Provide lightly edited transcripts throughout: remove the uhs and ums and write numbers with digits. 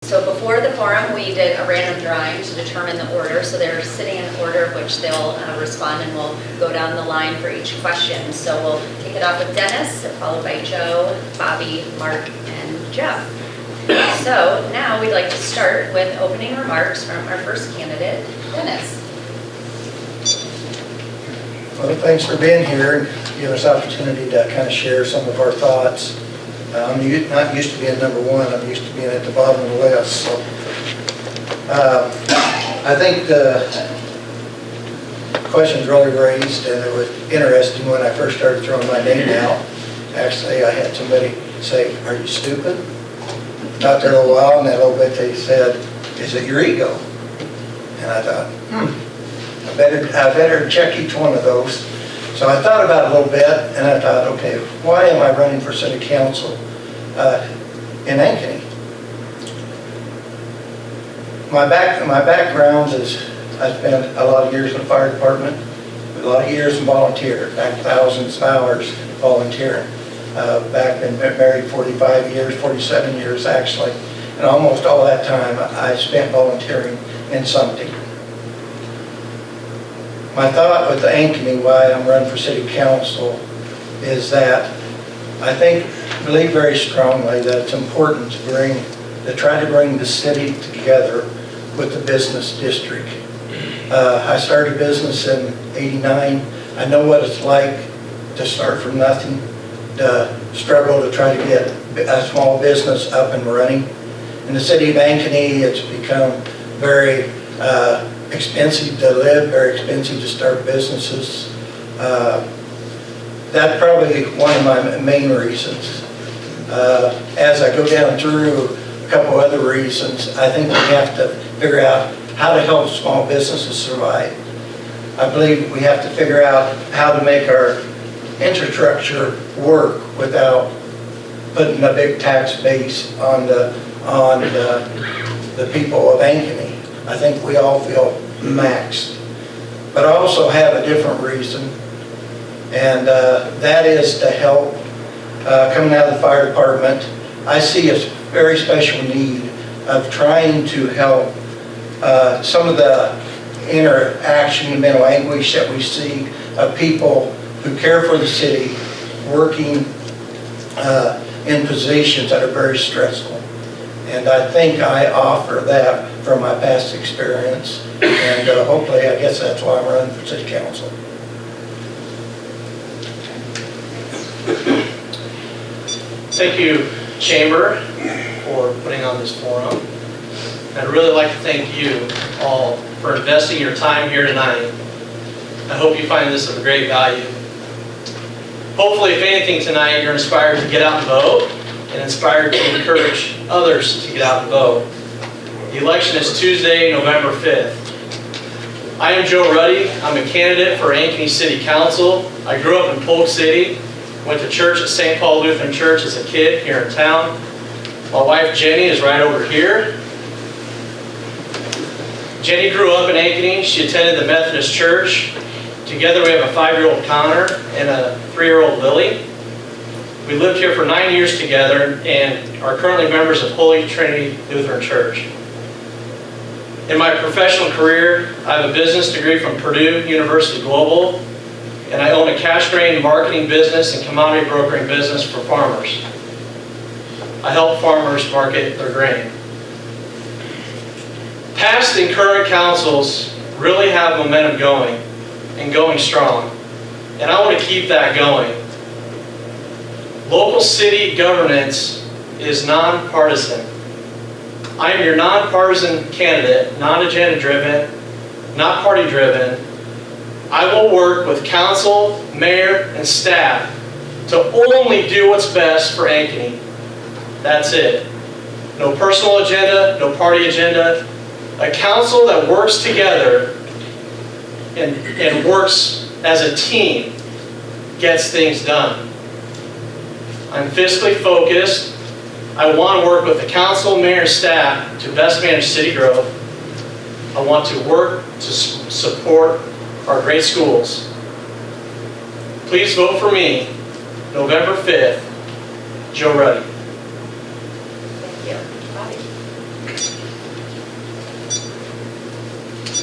So before the forum, we did a random drawing to determine the order. So they're sitting in order of which they'll respond, and we'll go down the line for each question. So we'll kick it off with Dennis, followed by Joe, Bobby, Mark, and Jeff. So now we'd like to start with opening remarks from our first candidate, Dennis. Well, thanks for being here and giving us opportunity to kind of share some of our thoughts. I'm not used to being number one. I'm used to being at the bottom of the list. So I think the questions really raised, and it was interesting when I first started throwing my name out. Actually, I had somebody say, "Are you stupid?" Out there a little while, and that little bit they said, "Is it your ego?" And I thought, I better check each one of those. So I thought about it a little bit, and I thought, okay, why am I running for city council in Ankeny? My background is I spent a lot of years in the fire department, a lot of years in volunteer, in fact, thousands of hours volunteering. Been married 45 years, 47 years actually, and almost all that time I spent volunteering in something. My thought with Ankeny, why I'm running for city council, is that I believe very strongly that it's important to try to bring the city together with the business district. I started business in '89. I know what it's like to start from nothing, to struggle to try to get a small business up and running. In the city of Ankeny, it's become very expensive to live, very expensive to start businesses. That's probably one of my main reasons. As I go down through a couple other reasons, I think we have to figure out how to help small businesses survive. I believe we have to figure out how to make our infrastructure work without putting a big tax base on the people of Ankeny. I think we all feel maxed. But I also have a different reason, and that is to help coming out of the fire department. I see a very special need of trying to help some of the interaction and mental anguish that we see of people who care for the city working in positions that are very stressful. And I think I offer that from my past experience, and hopefully, I guess that's why I'm running for city council. Thank you, Chamber, for putting on this forum. I'd really like to thank you all for investing your time here tonight. I hope you find this of great value. Hopefully, if anything tonight, you're inspired to get out and vote, and inspired to encourage others to get out and vote. The election is Tuesday, November 5th. I am Joe Ruddy. I'm a candidate for Ankeny City Council. I grew up in Polk City, went to church at St. Paul Lutheran Church as a kid here in town. My wife Jenny is right over here. Jenny grew up in Ankeny. She attended the Methodist Church. Together we have a 5-year-old Connor and a 3-year-old Lily. We lived here for 9 years together and are currently members of Holy Trinity Lutheran Church. In my professional career, I have a business degree from Purdue University Global, and I own a cash grain marketing business and commodity brokering business for farmers. I help farmers market their grain. Past and current councils really have momentum going and going strong, and I want to keep that going. Local city governance is nonpartisan. I am your nonpartisan candidate, not agenda driven, not party driven. I will work with council, mayor, and staff to only do what's best for Ankeny. That's it. No personal agenda, no party agenda. A council that works together and works as a team gets things done. I'm fiscally focused. I want to work with the council, mayor, and staff to best manage city growth. I want to work to support our great schools. Please vote for me, November 5th, Joe Ruddy. Thank you. Bobby.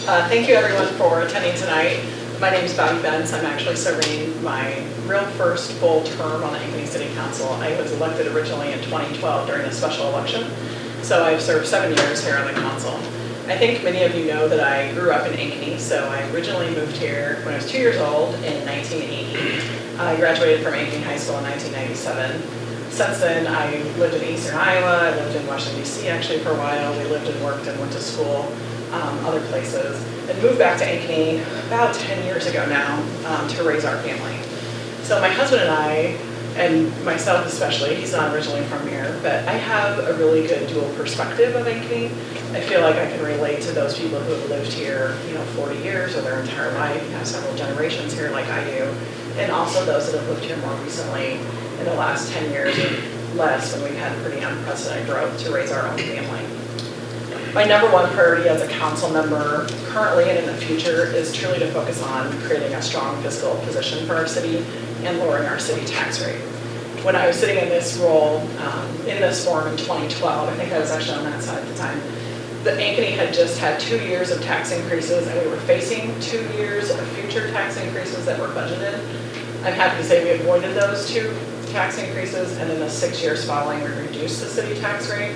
Thank you everyone for attending tonight. My name is Bobby Benz. I'm actually serving my real first full term on the Ankeny City Council. I was elected originally in 2012 during a special election. So I've served 7 years here on the council. I think many of you know that I grew up in Ankeny, so I originally moved here when I was 2 years old in 1980. I graduated from Ankeny High School in 1997. Since then, I lived in Eastern Iowa, I lived in Washington, D.C. actually for a while. We lived and worked and went to school, other places, and moved back to Ankeny about 10 years ago now to raise our family. So my husband and I, and myself especially, he's not originally from here, but I have a really good dual perspective of Ankeny. I feel like I can relate to those people who have lived here, 40 years or their entire life, have several generations here like I do, and also those that have lived here more recently in the last 10 years or less when we've had pretty unprecedented growth to raise our own family. My number one priority as a council member currently and in the future is truly to focus on creating a strong fiscal position for our city and lowering our city tax rate. When I was sitting in this role, in this forum in 2012, I think I was actually on that side at the time, the Ankeny had just had 2 years of tax increases and we were facing 2 years of future tax increases that were budgeted. I'm happy to say we avoided those 2 tax increases, and in the 6 years following, we reduced the city tax rate.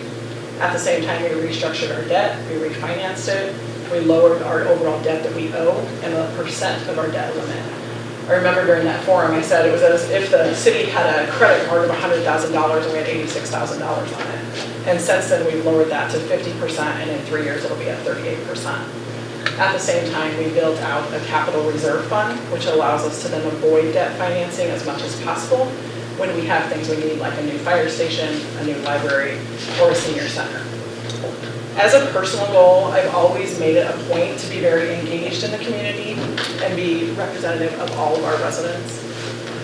At the same time, we restructured our debt, we refinanced it, we lowered our overall debt that we owe and the percent of our debt limit. I remember during that forum, I said it was as if the city had a credit card of $100,000 and we had $86,000 on it. And since then, we've lowered that to 50%, and in 3 years, it'll be at 38%. At the same time, we built out a capital reserve fund, which allows us to then avoid debt financing as much as possible when we have things we need, like a new fire station, a new library, or a senior center. As a personal goal, I've always made it a point to be very engaged in the community and be representative of all of our residents.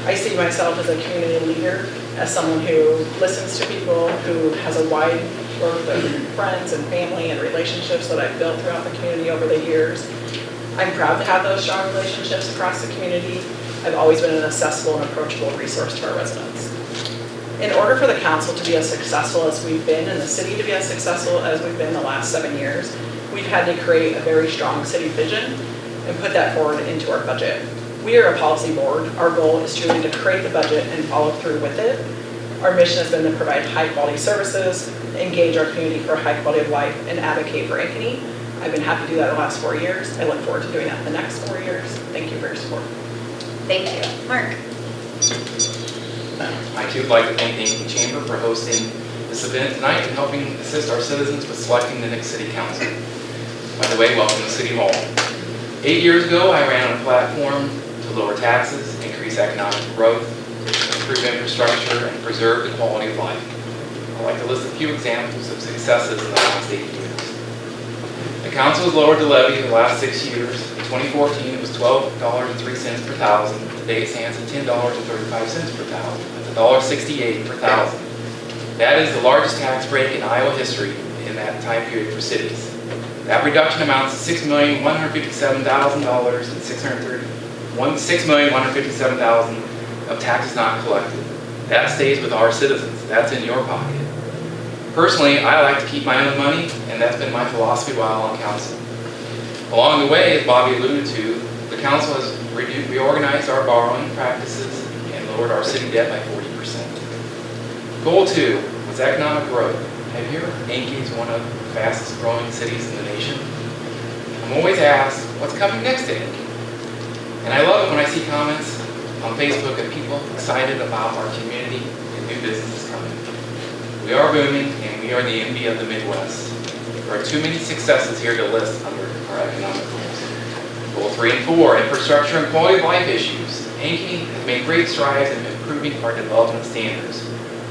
I see myself as a community leader, as someone who listens to people, who has a wide growth of friends and family and relationships that I've built throughout the community over the years. I'm proud to have those strong relationships across the community. I've always been an accessible and approachable resource to our residents. In order for the council to be as successful as we've been and the city to be as successful as we've been the last 7 years, we've had to create a very strong city vision and put that forward into our budget. We are a policy board. Our goal is truly to create the budget and follow through with it. Our mission has been to provide high quality services, engage our community for a high quality of life, and advocate for Ankeny. I've been happy to do that the last 4 years. I look forward to doing that the next 4 years. Thank you for your support. Thank you. Mark? I too would like to thank the Ankeny Chamber for hosting this event tonight and helping assist our citizens with selecting the next city council. By the way, welcome to City Hall. 8 years ago, I ran on a platform to lower taxes, increase economic growth, improve infrastructure, and preserve the quality of life. I'd like to list a few examples of successes in the last 8 years. The council has lowered the levy in the last 6 years. In 2014, it was $12.03 per thousand. Today it stands at $10.35 per thousand. That's $1.68 per thousand. That is the largest tax break in Iowa history in that time period for cities. That reduction amounts to $6,157,000 and $6,157,000 of taxes not collected. That stays with our citizens. That's in your pocket. Personally, I like to keep my own money, and that's been my philosophy while on council. Along the way, as Bobby alluded to, the council has reorganized our borrowing practices and lowered our city debt by 40%. Goal 2 was economic growth. Have you heard Ankeny is one of the fastest growing cities in the nation? I'm always asked, what's coming next to Ankeny? And I love it when I see comments on Facebook of people excited about our community and new businesses coming. We are booming, and we are the envy of the Midwest. There are too many successes here to list under our economic goals. Goal 3 and 4, infrastructure and quality of life issues. Ankeny has made great strides in improving our development standards.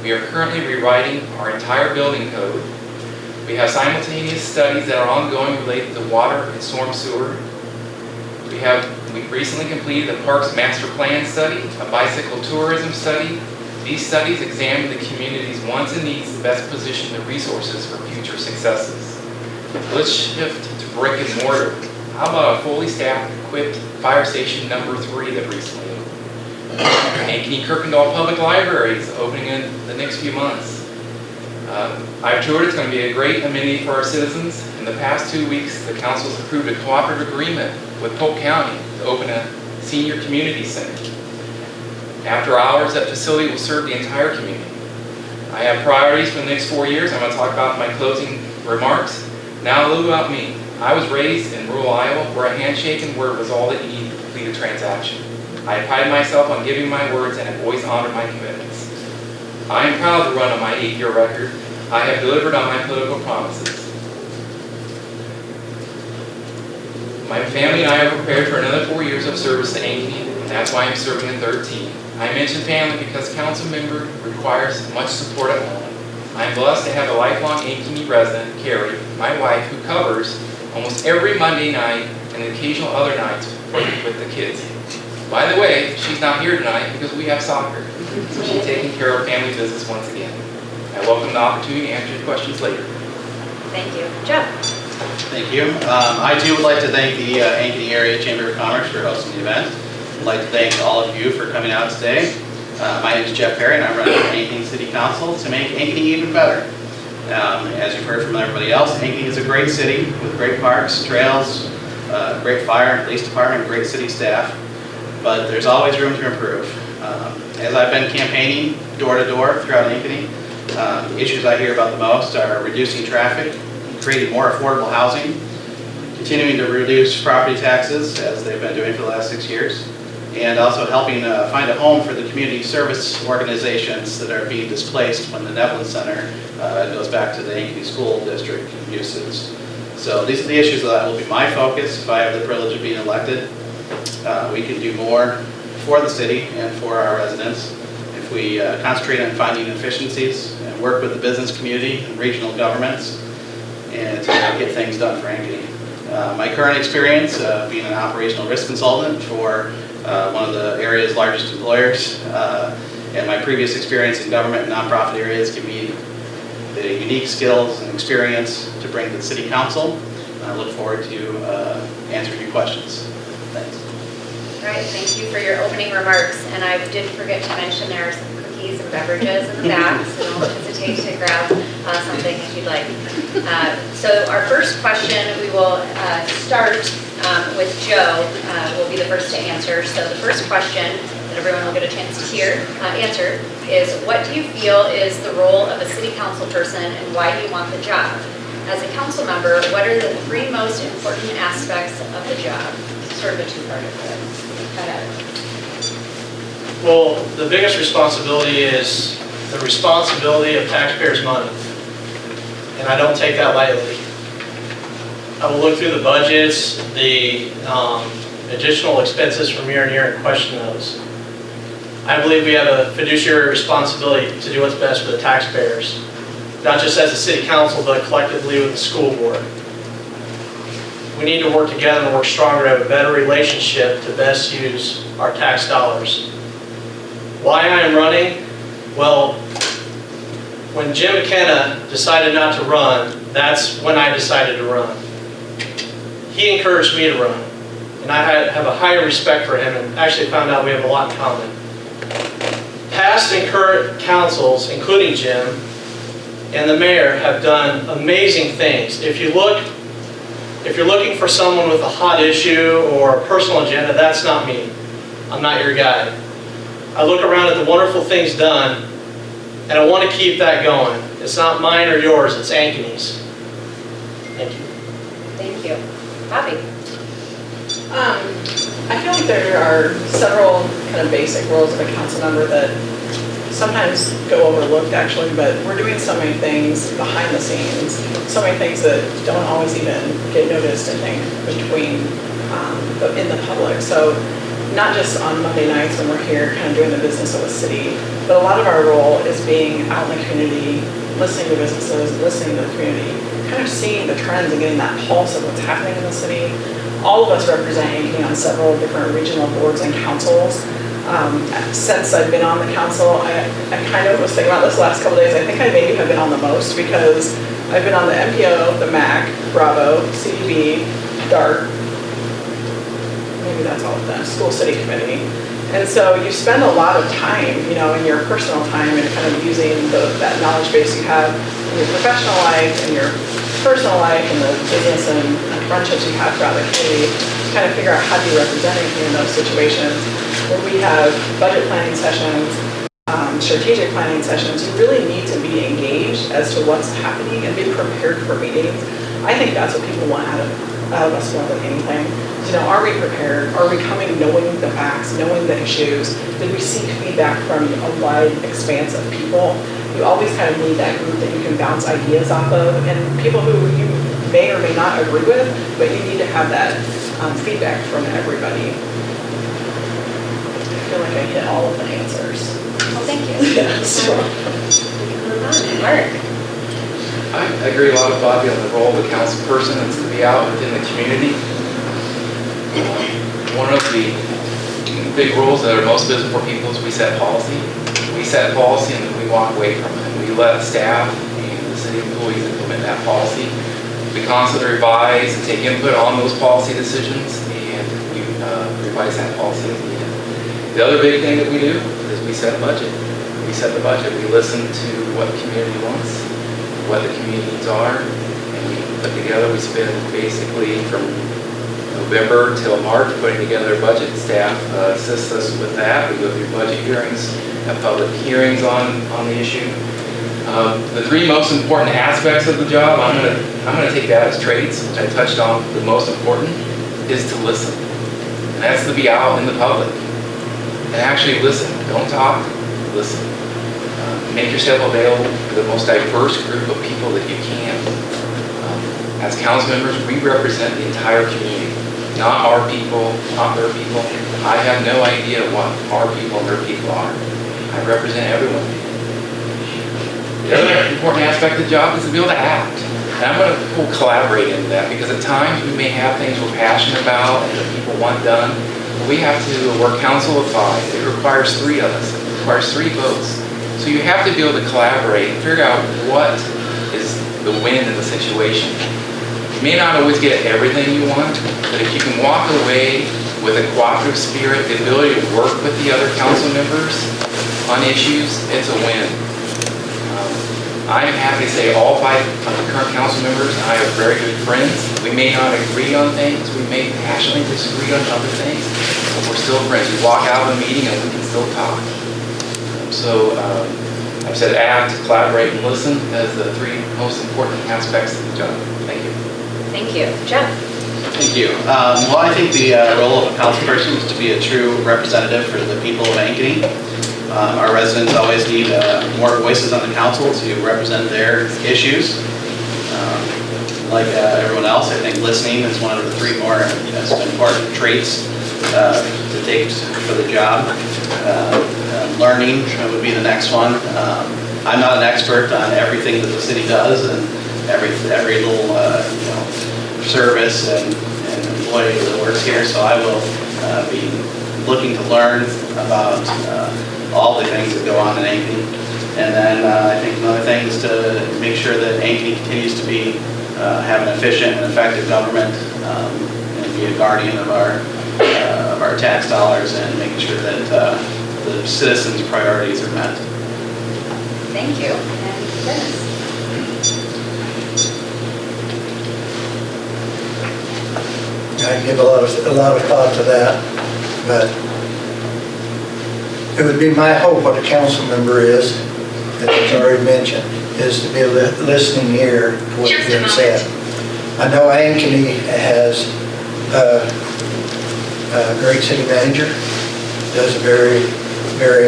We are currently rewriting our entire building code. We have simultaneous studies that are ongoing related to water and storm sewer. We recently completed a Parks Master Plan study, a bicycle tourism study. These studies examine the community's wants and needs to best position the resources for future successes. Let's shift to brick and mortar. How about a fully staffed, equipped fire station number 3 that recently opened? Ankeny Kirkendall Public Library is opening in the next few months. I've toured. It's going to be a great amenity for our citizens. In the past 2 weeks, the council has approved a cooperative agreement with Polk County to open a senior community center. After hours, that facility will serve the entire community. I have priorities for the next 4 years. I'm going to talk about my closing remarks. Now a little about me. I was raised in rural Iowa where a handshake and word was all that you needed to complete a transaction. I pride myself on giving my words and have always honored my commitments. I am proud to run on my 8-year record. I have delivered on my political promises. My family and I are prepared for another 4 years of service to Ankeny, and that's why I'm serving a third team. I mention family because council member requires much support at home. I'm blessed to have a lifelong Ankeny resident, Carrie, my wife, who covers almost every Monday night and occasional other nights with the kids. By the way, she's not here tonight because we have soccer, so she's taking care of family business once again. I welcome the opportunity to answer your questions later. Thank you. Jeff? Thank you. I too would like to thank the Ankeny Area Chamber of Commerce for hosting the event. I'd like to thank all of you for coming out today. My name is Jeff Perry and I run the Ankeny City Council to make Ankeny even better. As you've heard from everybody else, Ankeny is a great city with great parks, trails, great fire and police department, great city staff, but there's always room to improve. As I've been campaigning door to door throughout Ankeny, the issues I hear about the most are reducing traffic, creating more affordable housing, continuing to reduce property taxes as they've been doing for the last 6 years, and also helping find a home for the community service organizations that are being displaced when the Nevlin Center goes back to the Ankeny School District uses. So these are the issues that will be my focus if I have the privilege of being elected. We can do more for the city and for our residents if we concentrate on finding efficiencies and work with the business community and regional governments and to get things done for Ankeny. My current experience being an operational risk consultant for one of the area's largest employers, and my previous experience in government and nonprofit areas give me the unique skills and experience to bring to the City Council. I look forward to answering your questions. Thanks. All right, thank you for your opening remarks. And I did forget to mention there are some cookies and beverages in the back, so don't hesitate to grab something if you'd like. So our first question, we will start with Joe, will be the first to answer. So the first question that everyone will get a chance to answer is, what do you feel is the role of a city council person and why do you want the job? As a council member, what are the 3 most important aspects of the job? Sort of a two-parter. Well, the biggest responsibility is the responsibility of taxpayers' money. And I don't take that lightly. I will look through the budgets, the additional expenses from year and year and question those. I believe we have a fiduciary responsibility to do what's best for the taxpayers, not just as a city council, but collectively with the school board. We need to work together and work stronger to have a better relationship to best use our tax dollars. Why I am running? Well, when Jim McKenna decided not to run, that's when I decided to run. He encouraged me to run, and I have a high respect for him and actually found out we have a lot in common. Past and current councils, including Jim and the mayor, have done amazing things. If you're looking for someone with a hot issue or a personal agenda, that's not me. I'm not your guy. I look around at the wonderful things done, and I want to keep that going. It's not mine or yours, it's Ankeny's. Thank you. Thank you. Bobby? I feel like there are several kind of basic roles of a council member that sometimes go overlooked actually, but we're doing so many things behind the scenes, so many things that don't always even get noticed, I think, in the public. So not just on Monday nights when we're here kind of doing the business of the city, but a lot of our role is being out in the community, listening to businesses, listening to the community, kind of seeing the trends and getting that pulse of what's happening in the city. All of us represent Ankeny on several different regional boards and councils. Since I've been on the council, I kind of was thinking about this last couple days. I think I maybe have been on the most because I've been on the MPO, the MAC, BRAVO, CVB, DART, maybe that's all of them, School City Committee. And so you spend a lot of time, in your personal time and kind of using that knowledge base you have your professional life and your personal life and the business and friendships you have throughout the community, to kind of figure out how to be represented in those situations. When we have budget planning sessions, strategic planning sessions, you really need to be engaged as to what's happening and be prepared for meetings. I think that's what people want out of us more than anything. You know, are we prepared? Are we coming knowing the facts, knowing the issues? Did we seek feedback from a wide expanse of people? You always kind of need that group that you can bounce ideas off of, and people who you may or may not agree with, but you need to have that feedback from everybody. I feel like I hit all of the answers. Well, thank you. Yes. We can move on. Mark? I agree a lot with Bobby on the role of the council person is to be out within the community. One of the big rules that are most visible for people is we set policy. We set policy and then we walk away from it. We let staff and the city employees implement that policy. We constantly revise and take input on those policy decisions, and we revise that policy as needed. The other big thing that we do is we set a budget. We set the budget. We listen to what the community wants, what the community needs are, and we put together, we spend basically from November till March putting together a budget. Staff assists us with that. We go through budget hearings, have public hearings on the issue. The three most important aspects of the job, I'm gonna take that as traits, which I touched on. The most important is to listen. And that's to be out in the public and actually listen. Don't talk, listen. Make yourself available for the most diverse group of people that you can. As council members, we represent the entire community, not our people, not their people. I have no idea what our people and their people are. I represent everyone. The other important aspect of the job is to be able to act. And I'm going to collaborate into that, because at times we may have things we're passionate about and that people want done. But we have to work council of 5. It requires 3 of us. It requires 3 votes. So you have to be able to collaborate and figure out what is the win in the situation. You may not always get everything you want, but if you can walk away with a cooperative spirit, the ability to work with the other council members on issues, it's a win. I'm happy to say all 5 of the current council members and I are very good friends. We may not agree on things, we may passionately disagree on other things, but we're still friends. We walk out of a meeting and we can still talk. So I've said act, collaborate, and listen as the 3 most important aspects of the job. Thank you. Thank you. Jeff? Thank you. Well, I think the role of a council person is to be a true representative for the people of Ankeny. Our residents always need more voices on the council to represent their issues. Like everyone else, I think listening is one of the 3 more important traits to take for the job. Learning would be the next one. I'm not an expert on everything that the city does and every little service and employee that works here, so I will be looking to learn about all the things that go on in Ankeny. And then I think another thing is to make sure that Ankeny continues to be have an efficient and effective government and be a guardian of our tax dollars and making sure that the citizens' priorities are met. Thank you. And Dennis? I give a lot of thought to that, but it would be my hope what a council member is, as it's already mentioned, is to be a listening ear to what's being said. I know Ankeny has a great city manager, does a very,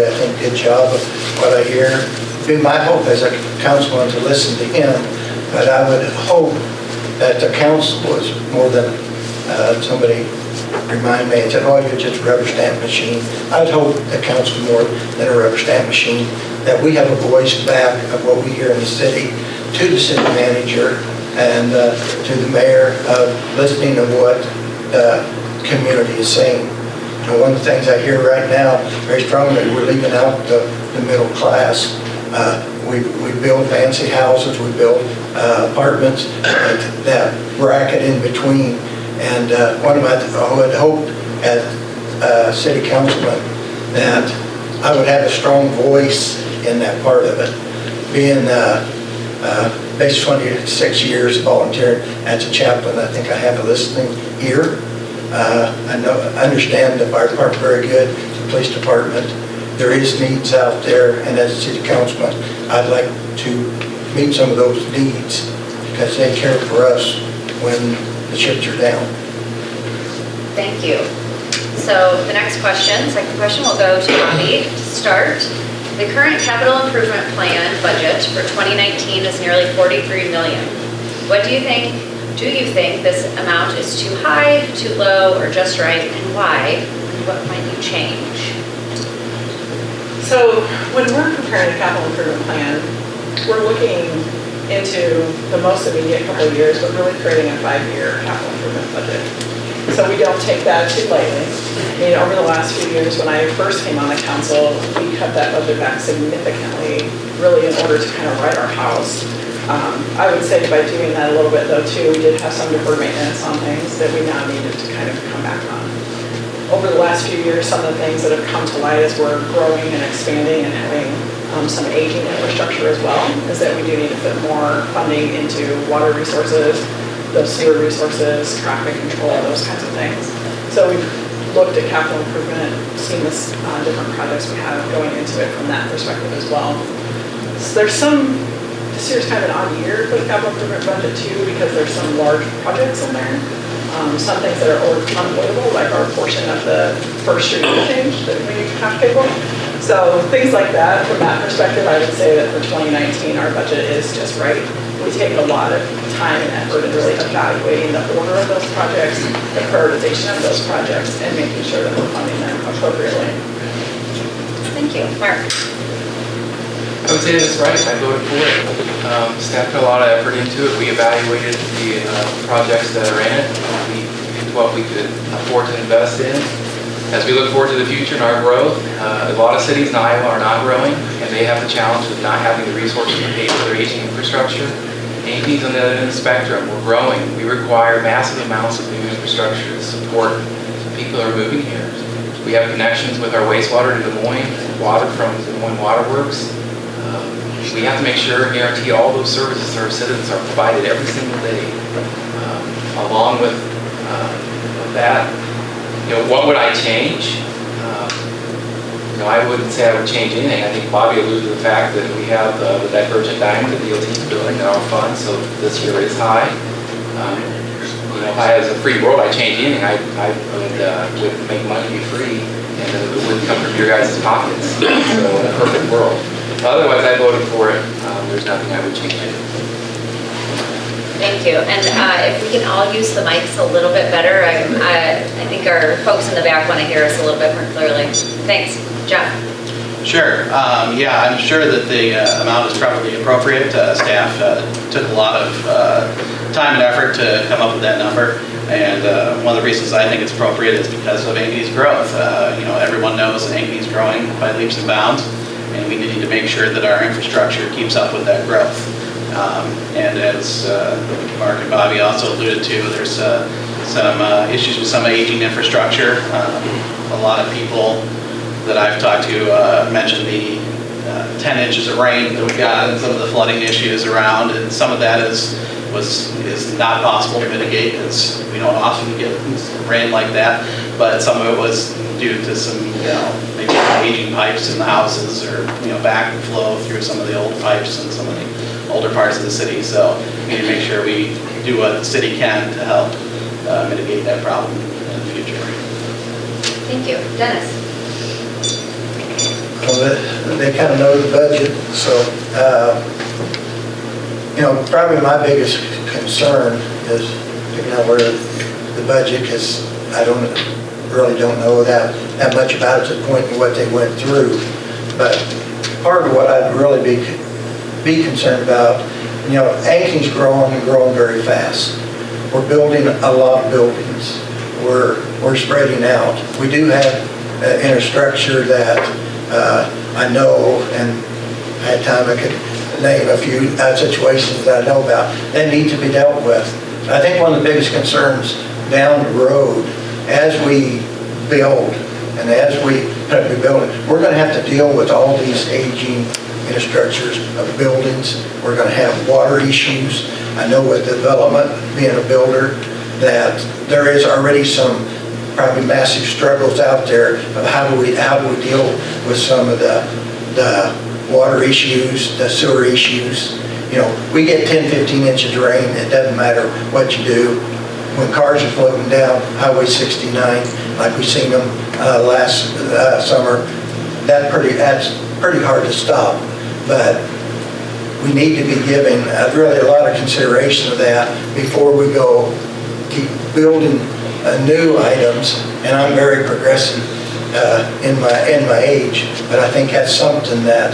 I think, good job of what I hear. It'd be my hope as a councilman to listen to him, but I would hope that the council was more than somebody remind me, it said, oh, you're just a rubber stamp machine. I'd hope the council more than a rubber stamp machine, that we have a voice back of what we hear in the city to the city manager and to the mayor, listening to what the community is saying. And one of the things I hear right now very strongly, we're leaving out the middle class. We build fancy houses, we build apartments, that bracket in between. And I would hope as a city councilman that I would have a strong voice in that part of it. Being Base 26 years volunteering as a chaplain. I think I have a listening ear. I understand the fire department very good, the police department. There is needs out there, and as a city councilman, I'd like to meet some of those needs because they care for us when the chips are down. Thank you. So the next question, second question, will go to Bobby to start. The current capital improvement plan budget for 2019 is nearly $43 million. What do you think? Do you think this amount is too high, too low, or just right, and why? And what might you change? So when we're preparing a capital improvement plan, we're looking into the most immediate couple of years, but really creating a 5-year capital improvement budget. So we don't take that too lightly. I mean, over the last few years, when I first came on the council, we cut that budget back significantly, really in order to kind of right our house. I would say by doing that a little bit though too, we did have some deferred maintenance on things that we now needed to kind of come back on. Over the last few years, some of the things that have come to light as we're growing and expanding and having some aging infrastructure as well, is that we do need to put more funding into water resources, the sewer resources, traffic control, those kinds of things. So we've looked at capital improvement, seen this different projects we have going into it from that perspective as well. So there's this year's kind of an odd year for the capital improvement budget too, because there's some large projects in there. Some things that are unavoidable, like our portion of the First Street interchange that we have to pay for. So things like that, from that perspective, I would say that for 2019, our budget is just right. We take a lot of time and effort in really evaluating the order of those projects, the prioritization of those projects, and making sure that we're funding them appropriately. Thank you. Mark? I would say that's right. I voted for it. Staff put a lot of effort into it. We evaluated the projects that are in it, what we could afford to invest in. As we look forward to the future and our growth, a lot of cities in Iowa are not growing, and they have the challenge of not having the resources to pay for their aging infrastructure. Ankeny's on the other end of the spectrum. We're growing. We require massive amounts of new infrastructure to support the people who are moving here. We have connections with our wastewater to Des Moines, water from Des Moines Waterworks. We have to make sure and guarantee all those services to our citizens are provided every single day. Along with that, what would I change? I wouldn't say I would change anything. I think Bobby alluded to the fact that we have the Divergent Diamond at DOT's building in our fund, so this year is high. If I had a free world, I'd change anything. I would make money be free, and it wouldn't come from your guys' pockets. So in a perfect world. Otherwise, I voted for it. There's nothing I would change. Thank you. And if we can all use the mics a little bit better, I think our folks in the back want to hear us a little bit more clearly. Thanks. Jeff? Sure. Yeah, I'm sure that the amount is probably appropriate. Staff took a lot of time and effort to come up with that number. And one of the reasons I think it's appropriate is because of Ankeny's growth. Everyone knows that Ankeny's growing by leaps and bounds, and we need to make sure that our infrastructure keeps up with that growth. And as Mark and Bobby also alluded to, there's some issues with some aging infrastructure. A lot of people that I've talked to mentioned the 10 inches of rain that we got and some of the flooding issues around, and some of that is not possible to mitigate because we don't often get rain like that, but some of it was due to some maybe aging pipes in the houses, or backflow through some of the old pipes in some of the older parts of the city. So we need to make sure we do what the city can to help mitigate that problem in the future. Thank you. Dennis? Well, they kind of know the budget, so probably my biggest concern is figuring out where the budget, because I really don't know that much about it to the point of what they went through. But part of what I'd really be concerned about, Ankeny's growing and growing very fast. We're building a lot of buildings. We're spreading out. We do have infrastructure that I know, and I had time I could name a few situations that I know about that need to be dealt with. I think one of the biggest concerns down the road, as we build and as we put up new buildings, we're going to have to deal with all these aging infrastructures of buildings. We're going to have water issues. I know with development, being a builder, that there is already some probably massive struggles out there of how do we deal with some of the water issues, the sewer issues. You know, we get 10, 15 inches of rain, it doesn't matter what you do. When cars are floating down Highway 69, like we seen them last summer, that's pretty hard to stop. But we need to be giving really a lot of consideration of that before we go keep building new items. And I'm very progressive in my age, but I think that's something that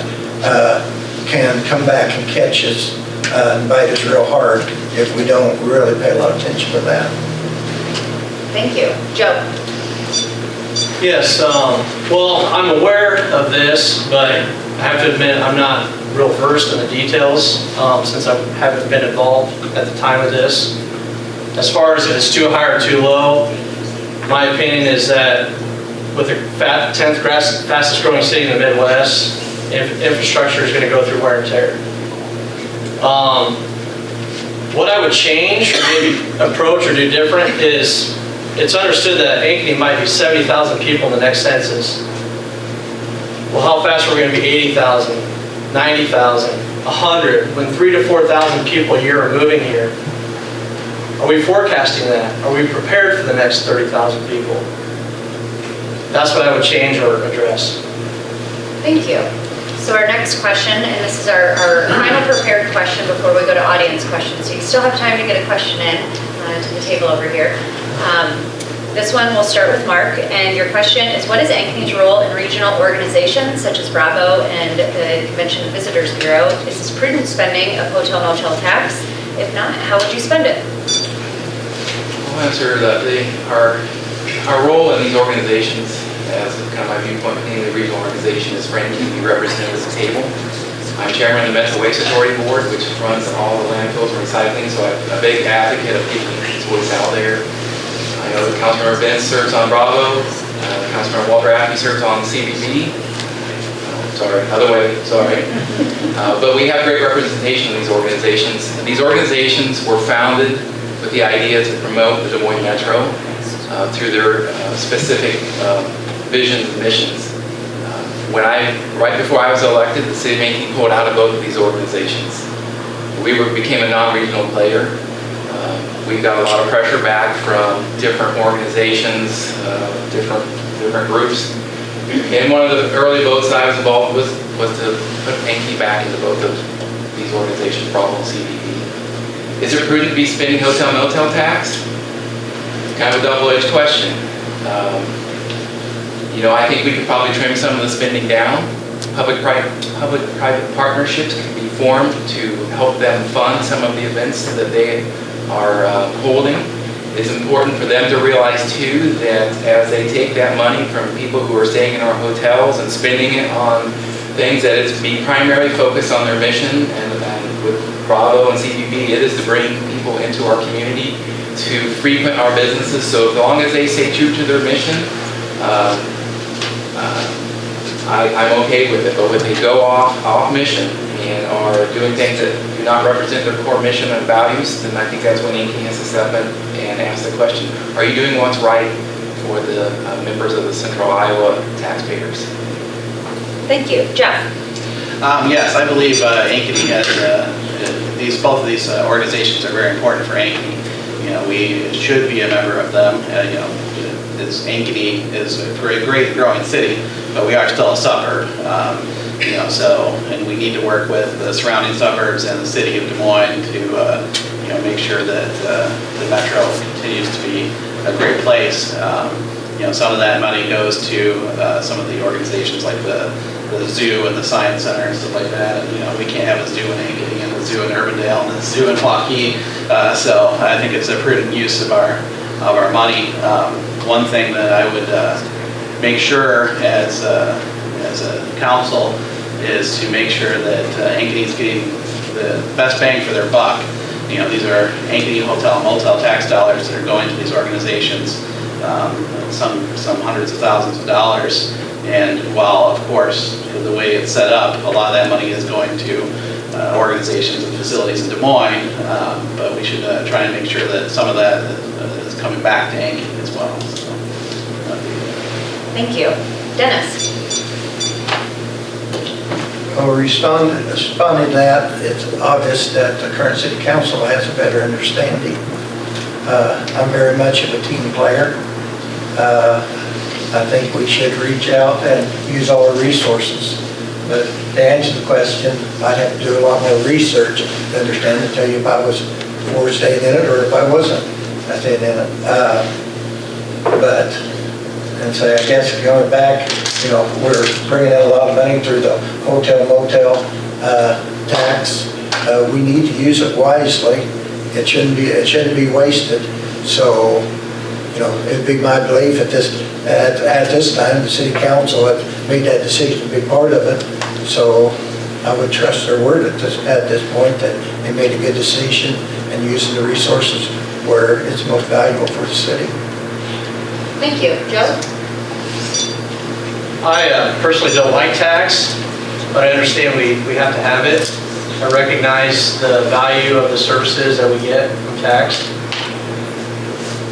can come back and catch us and bite us real hard if we don't really pay a lot of attention to that. Thank you. Joe? Yes, well, I'm aware of this, but I have to admit I'm not real versed in the details since I haven't been involved at the time of this. As far as if it's too high or too low, my opinion is that with the 10th fastest growing city in the Midwest, infrastructure is going to go through wear and tear. What I would change or maybe approach or do different is it's understood that Ankeny might be 70,000 people in the next census. Well, how fast are we going to be 80,000, 90,000, 100 when 3,000 to 4,000 people a year are moving here? Are we forecasting that? Are we prepared for the next 30,000 people? That's what I would change or address. Thank you. So our next question, and this is our final prepared question before we go to audience questions. So you still have time to get a question in to the table over here. This one will start with Mark, and your question is, what is Ankeny's role in regional organizations such as BRAVO and the Convention and Visitors Bureau? Is this prudent spending of hotel motel tax? If not, how would you spend it? I'll answer that. Our role in these organizations, as kind of my viewpoint in the regional organization, is frankly to be represented as a table. I'm chairman of the Metro Waste Authority Board, which runs all the landfills and recycling, so I'm a big advocate of keeping this voice out there. I know that Councilmember Benz serves on BRAVO, Councilmember Walter Appy serves on CVB. Sorry, other way, sorry. But we have great representation in these organizations. These organizations were founded with the idea to promote the Des Moines Metro through their specific visions and missions. Right before I was elected, the City of Ankeny pulled out of both of these organizations. We became a non-regional player. We got a lot of pressure back from different organizations, different groups. And one of the early votes that I was involved with was to put Ankeny back into both of these organizations, BRAVO and CVB. Is it prudent to be spending hotel motel tax? Kind of a double-edged question. I think we could probably trim some of the spending down. Public-private partnerships can be formed to help them fund some of the events that they are holding. It's important for them to realize too that as they take that money from people who are staying in our hotels and spending it on things, that it's be primarily focused on their mission, and with BRAVO and CVB, it is to bring people into our community to frequent our businesses. So as long as they stay true to their mission, I'm okay with it. But when they go off mission and are doing things that do not represent their core mission and values, then I think that's when Ankeny has to step in and ask the question, are you doing what's right for the members of the Central Iowa taxpayers? Thank you. Jeff? Yes, I believe Ankeny has, both of these organizations are very important for Ankeny. We should be a member of them. Ankeny is a great growing city, but we are still a suburb. And we need to work with the surrounding suburbs and the city of Des Moines to make sure that the metro continues to be a great place. Some of that money goes to some of the organizations like the zoo and the science center and stuff like that. And we can't have a zoo in Ankeny and a zoo in Urbandale and a zoo in Waukee. So I think it's a prudent use of our money. One thing that I would make sure as a council is to make sure that Ankeny's getting the best bang for their buck. These are Ankeny hotel and motel tax dollars that are going to these organizations, some hundreds of thousands of dollars. And while, of course, the way it's set up, a lot of that money is going to organizations and facilities in Des Moines, but we should try and make sure that some of that is coming back to Ankeny as well. So, Thank you. Dennis? Well, responding to that, it's obvious that the current city council has a better understanding. I'm very much of a team player. I think we should reach out and use all our resources. But to answer the question, I'd have to do a lot more research to understand and tell you if I was for staying in it or if I wasn't staying in it. And so I guess if you're going back, you know, we're bringing in a lot of money through the hotel motel tax. We need to use it wisely. It shouldn't be wasted. So, you know, it'd be my belief at this time the city council had made that decision to be part of it. So I would trust their word at this point that they made a good decision and using the resources where it's most valuable for the city. Thank you. Joe? I personally don't like tax, but I understand we have to have it. I recognize the value of the services that we get from tax.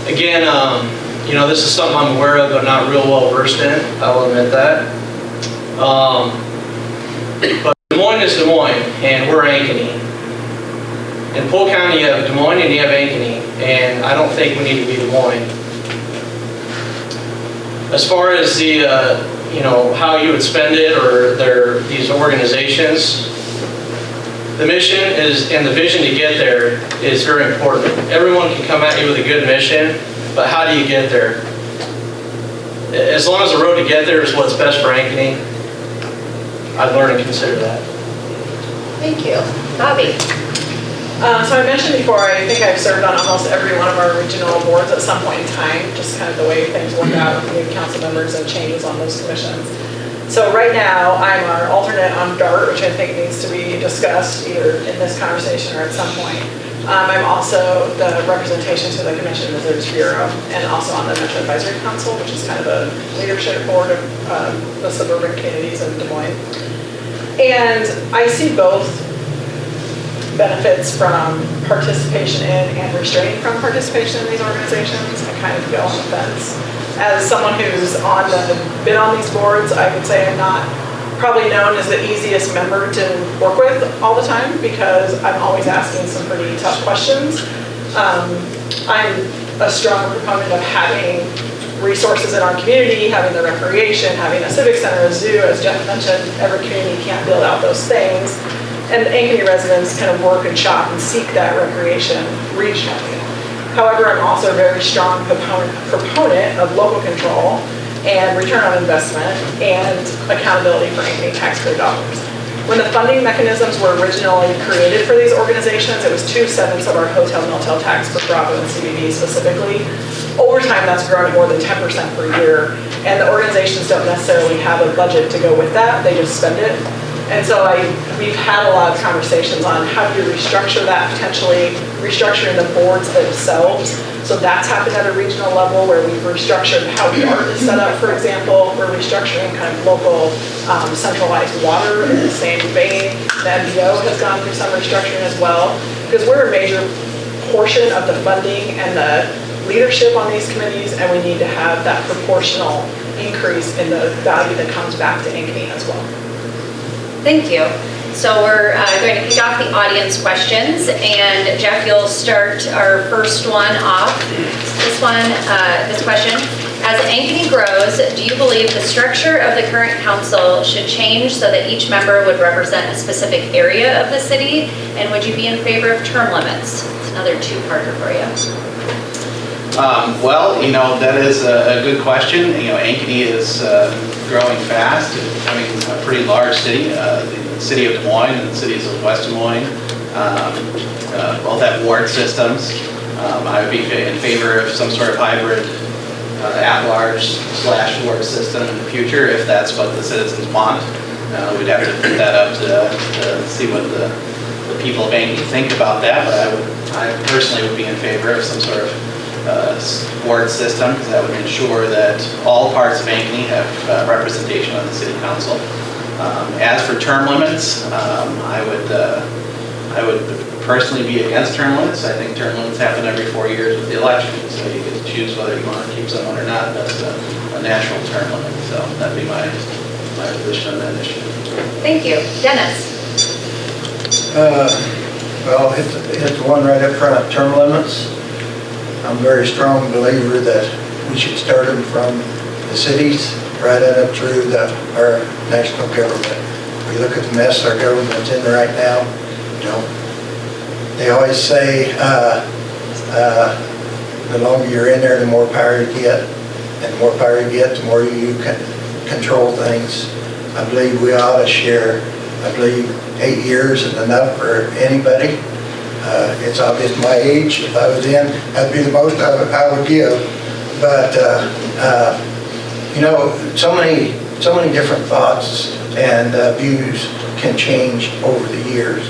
Again, you know, this is something I'm aware of, but not real well versed in. I will admit that. But Des Moines is Des Moines, and we're Ankeny. In Polk County, you have Des Moines and you have Ankeny, and I don't think we need to be Des Moines. As far as the, you know, how you would spend it or these organizations, the mission is, and the vision to get there is very important. Everyone can come at you with a good mission, but how do you get there? As long as the road to get there is what's best for Ankeny, I'd learn and consider that. Thank you. Bobby? So I mentioned before, I think I've served on almost every one of our regional boards at some point in time, just kind of the way things work out with new council members and changes on those commissions. So right now, I'm our alternate on DART, which I think needs to be discussed either in this conversation or at some point. I'm also the representation to the Commission Visitors Bureau and also on the Metro Advisory Council, which is kind of a leadership board of the suburban communities in Des Moines. And I see both benefits from participation in and restraining from participation in these organizations. I kind of feel on the fence. As someone who's been on these boards, I would say I'm not probably known as the easiest member to work with all the time because I'm always asking some pretty tough questions. I'm a strong proponent of having resources in our community, having the recreation, having a civic center, a zoo, as Jeff mentioned, every community can't build out those things. And Ankeny residents kind of work and shop and seek that recreation regionally. However, I'm also a very strong proponent of local control and return on investment and accountability for Ankeny taxpayer dollars. When the funding mechanisms were originally created for these organizations, it was 2/7 of our hotel motel tax for BRAVO and CVB specifically. Over time, that's grown at more than 10% per year, and the organizations don't necessarily have a budget to go with that, they just spend it. And so we've had a lot of conversations on how do you restructure that, potentially restructuring the boards themselves. So that's happened at a regional level where we've restructured how the art is set up, for example. We're restructuring kind of local centralized water in the same vein. The MBO has gone through some restructuring as well, because we're a major portion of the funding and the leadership on these committees, and we need to have that proportional increase in the value that comes back to Ankeny as well. Thank you. So we're going to kick off the audience questions, and Jeff, you'll start our first one off. This question, as Ankeny grows, do you believe the structure of the current council should change so that each member would represent a specific area of the city? And would you be in favor of term limits? It's another two-parter for you. Well, you know, that is a good question. You know, Ankeny is growing fast, becoming a pretty large city. The city of Des Moines and the cities of West Des Moines both have ward systems. I would be in favor of some sort of hybrid at-large/ward system in the future if that's what the citizens want. We'd have to put that up to see what the people of Ankeny think about that, but I personally would be in favor of some sort of ward system, because that would ensure that all parts of Ankeny have representation on the city council. As for term limits, I would personally be against term limits. I think term limits happen every 4 years with the election, so you get to choose whether you want to keep someone or not. That's a natural term limit, so that'd be my position on that issue. Thank you. Dennis? Well, hit the one right up front, term limits. I'm a very strong believer that we should start them from the cities right on up through our national government. We look at the mess our government's in right now, you know. They always say the longer you're in there, the more power you get. And the more power you get, the more you can control things. I believe we ought to share. I believe 8 years is enough for anybody. It's obvious my age. If I was in, that'd be the most I would give. But you know, so many different thoughts and views can change over the years.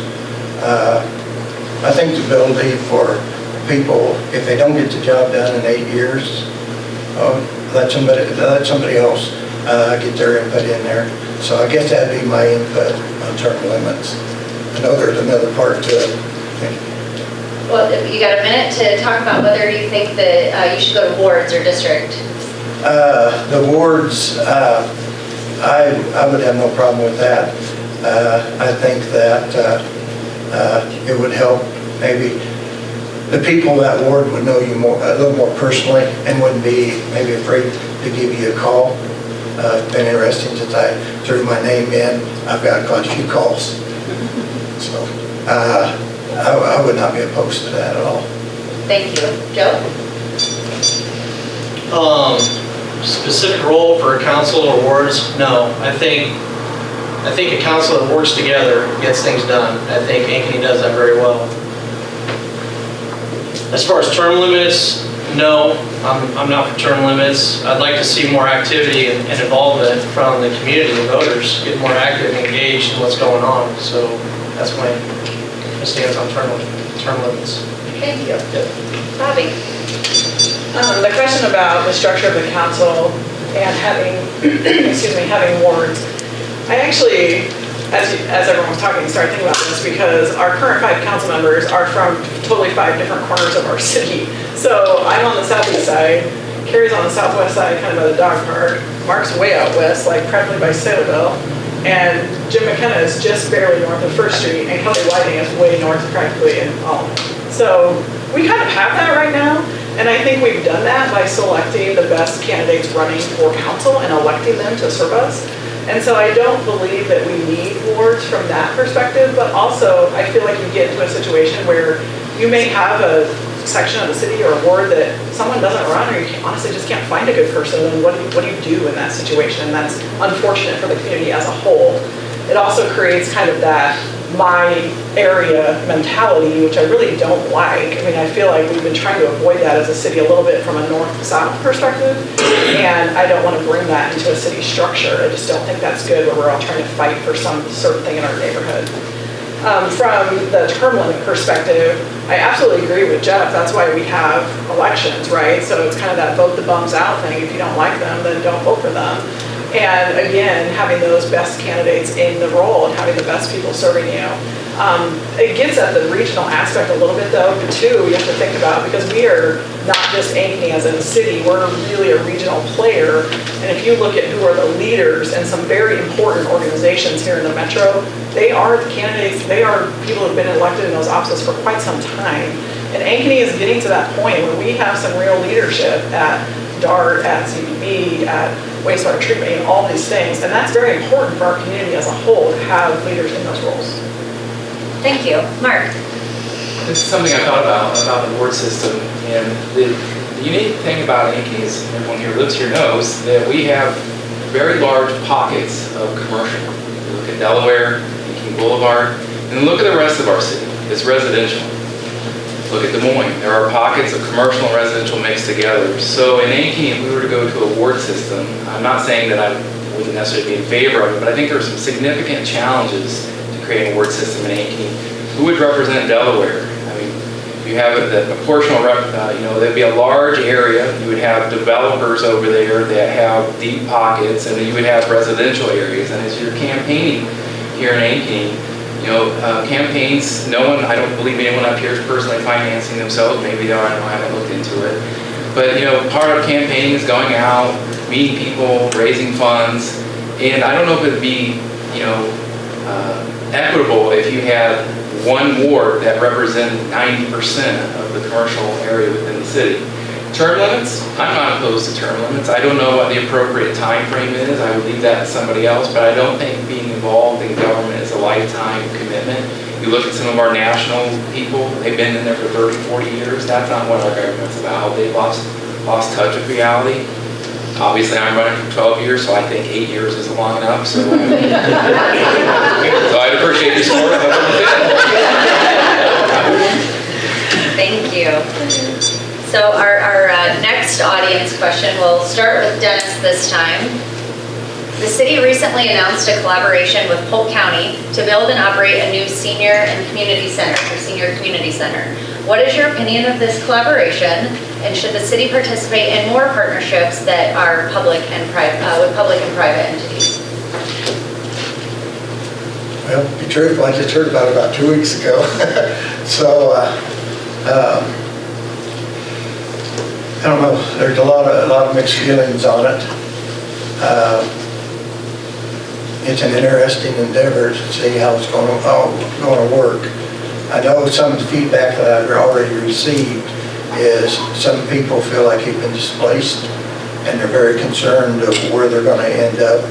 I think the ability for people, if they don't get the job done in 8 years, let somebody else get their input in there. So I guess that'd be my input on term limits. I know there's another part to it. Well, you got a minute to talk about whether you think that you should go to wards or district. The wards, I would have no problem with that. I think that it would help maybe the people that ward would know you a little more personally and wouldn't be maybe afraid to give you a call. It's been interesting since I threw my name in. I've got quite a few calls. So I would not be opposed to that at all. Thank you. Joe? Specific role for a council or wards? No. I think a council that works together gets things done. I think Ankeny does that very well. As far as term limits, no, I'm not for term limits. I'd like to see more activity and involvement from the community, the voters, get more active and engaged in what's going on. So that's my stance on term limits. Thank you. Yep. Bobby? The question about the structure of the council and having, having wards. I actually, as everyone was talking, started thinking about this because our current 5 council members are from totally 5 different corners of our city. So I'm on the southeast side, Carrie's on the southwest side, kind of by the dog park. Mark's way out west, like practically by Saylorville. And Jim McKenna is just barely north of 1st Street, and Kelly Whiting is way north practically in Allen. So we kind of have that right now. And I think we've done that by selecting the best candidates running for council and electing them to serve us. And so I don't believe that we need wards from that perspective, but also I feel like you get into a situation where you may have a section of the city or a ward that someone doesn't run, or you honestly just can't find a good person, and what do you do in that situation? And that's unfortunate for the community as a whole. It also creates kind of that my area mentality, which I really don't like. I mean, I feel like we've been trying to avoid that as a city a little bit from a north-south perspective, and I don't want to bring that into a city structure. I just don't think that's good where we're all trying to fight for some certain thing in our neighborhood. From the term limit perspective, I absolutely agree with Jeff. That's why we have elections, right? So it's kind of that vote the bums out thing. If you don't like them, then don't vote for them. And again, having those best candidates in the role and having the best people serving you. It gets at the regional aspect a little bit though, too, you have to think about, because we are not just Ankeny as a city, we're really a regional player. And if you look at who are the leaders in some very important organizations here in the metro, they are the candidates, they are people who have been elected in those offices for quite some time. And Ankeny is getting to that point where we have some real leadership at DART, at CVB, at wastewater treatment, and all these things. And that's very important for our community as a whole to have leaders in those roles. Thank you. Mark? This is something I thought about the ward system, and the unique thing about Ankeny is, everyone here lives here knows, that we have very large pockets of commercial. You look at Delaware, Ankeny Boulevard, and look at the rest of our city. It's residential. Look at Des Moines. There are pockets of commercial and residential mixed together. So in Ankeny, if we were to go to a ward system, I'm not saying that I wouldn't necessarily be in favor of it, but I think there are some significant challenges to creating a ward system in Ankeny. Who would represent Delaware? I mean, you You have the proportional, there'd be a large area, you would have developers over there that have deep pockets, and then you would have residential areas. And as you're campaigning here in Ankeny, campaigns, I don't believe anyone up here is personally financing themselves, maybe they are, I haven't looked into it. But part of campaigning is going out, meeting people, raising funds, and I don't know if it'd be, equitable if you had one ward that represented 90% of the commercial area within the city. Term limits, I'm not opposed to term limits. I don't know what the appropriate time frame is. I would leave that to somebody else, but I don't think being involved in government is a lifetime commitment. You look at some of our national people, they've been in there for 30, 40 years. That's not what our government's about. They've lost touch with reality. Obviously, I'm running for 12 years, so I think 8 years is long enough. So, so I'd appreciate your support. Thank you. So our next audience question, we'll start with Dennis this time. The city recently announced a collaboration with Polk County to build and operate a new senior community center. What is your opinion of this collaboration, and should the city participate in more partnerships that are public and with public and private entities? Well, to be truthful, I just heard about 2 weeks ago. So, I don't know. There's a lot of mixed feelings on it. It's an interesting endeavor to see how it's going to work. I know some of the feedback that I've already received is some people feel like they've been displaced, and they're very concerned of where they're going to end up.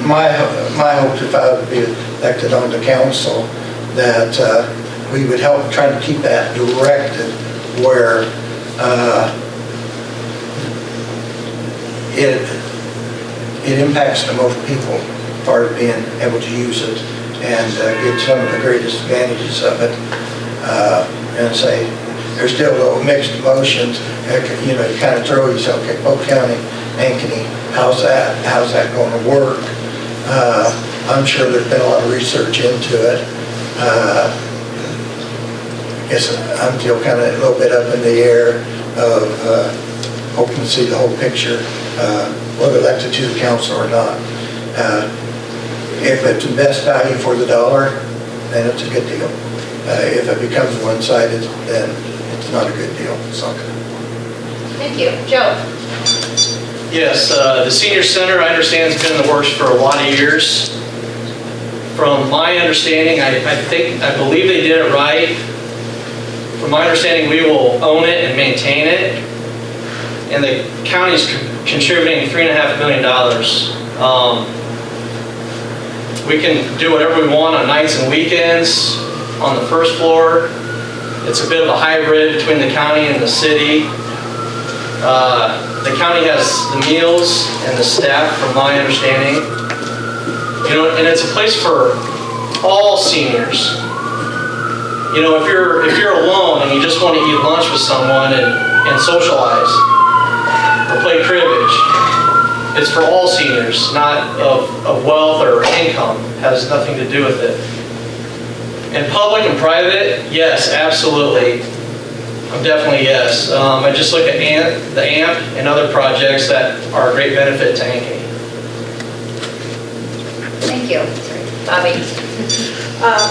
My hope, if I would be elected on the council, that we would help try to keep that directed where it impacts the most people as far as being able to use it and get some of the greatest advantages of it. And say, there's still little mixed emotions. You kind of throw yourself, okay, Polk County, Ankeny, how's that going to work? I'm sure there's been a lot of research into it. I guess I'm still kind of a little bit up in the air of hoping to see the whole picture, whether elected to the council or not. If it's the best value for the dollar, then it's a good deal. If it becomes one-sided, then it's not a good deal. So. Thank you. Joe? Yes, the senior center, I understand, has been in the works for a lot of years. From my understanding, I believe they did it right. From my understanding, we will own it and maintain it, and the county's contributing $3.5 million. We can do whatever we want on nights and weekends on the first floor. It's a bit of a hybrid between the county and the city. The county has the meals and the staff, from my understanding. And it's a place for all seniors. If you're alone and you just want to eat lunch with someone and socialize or play cribbage, it's for all seniors, not of wealth or income. It has nothing to do with it. And public and private, yes, absolutely. I'm definitely yes. I just look at the AMP and other projects that are a great benefit to Ankeny. Thank you. Bobby?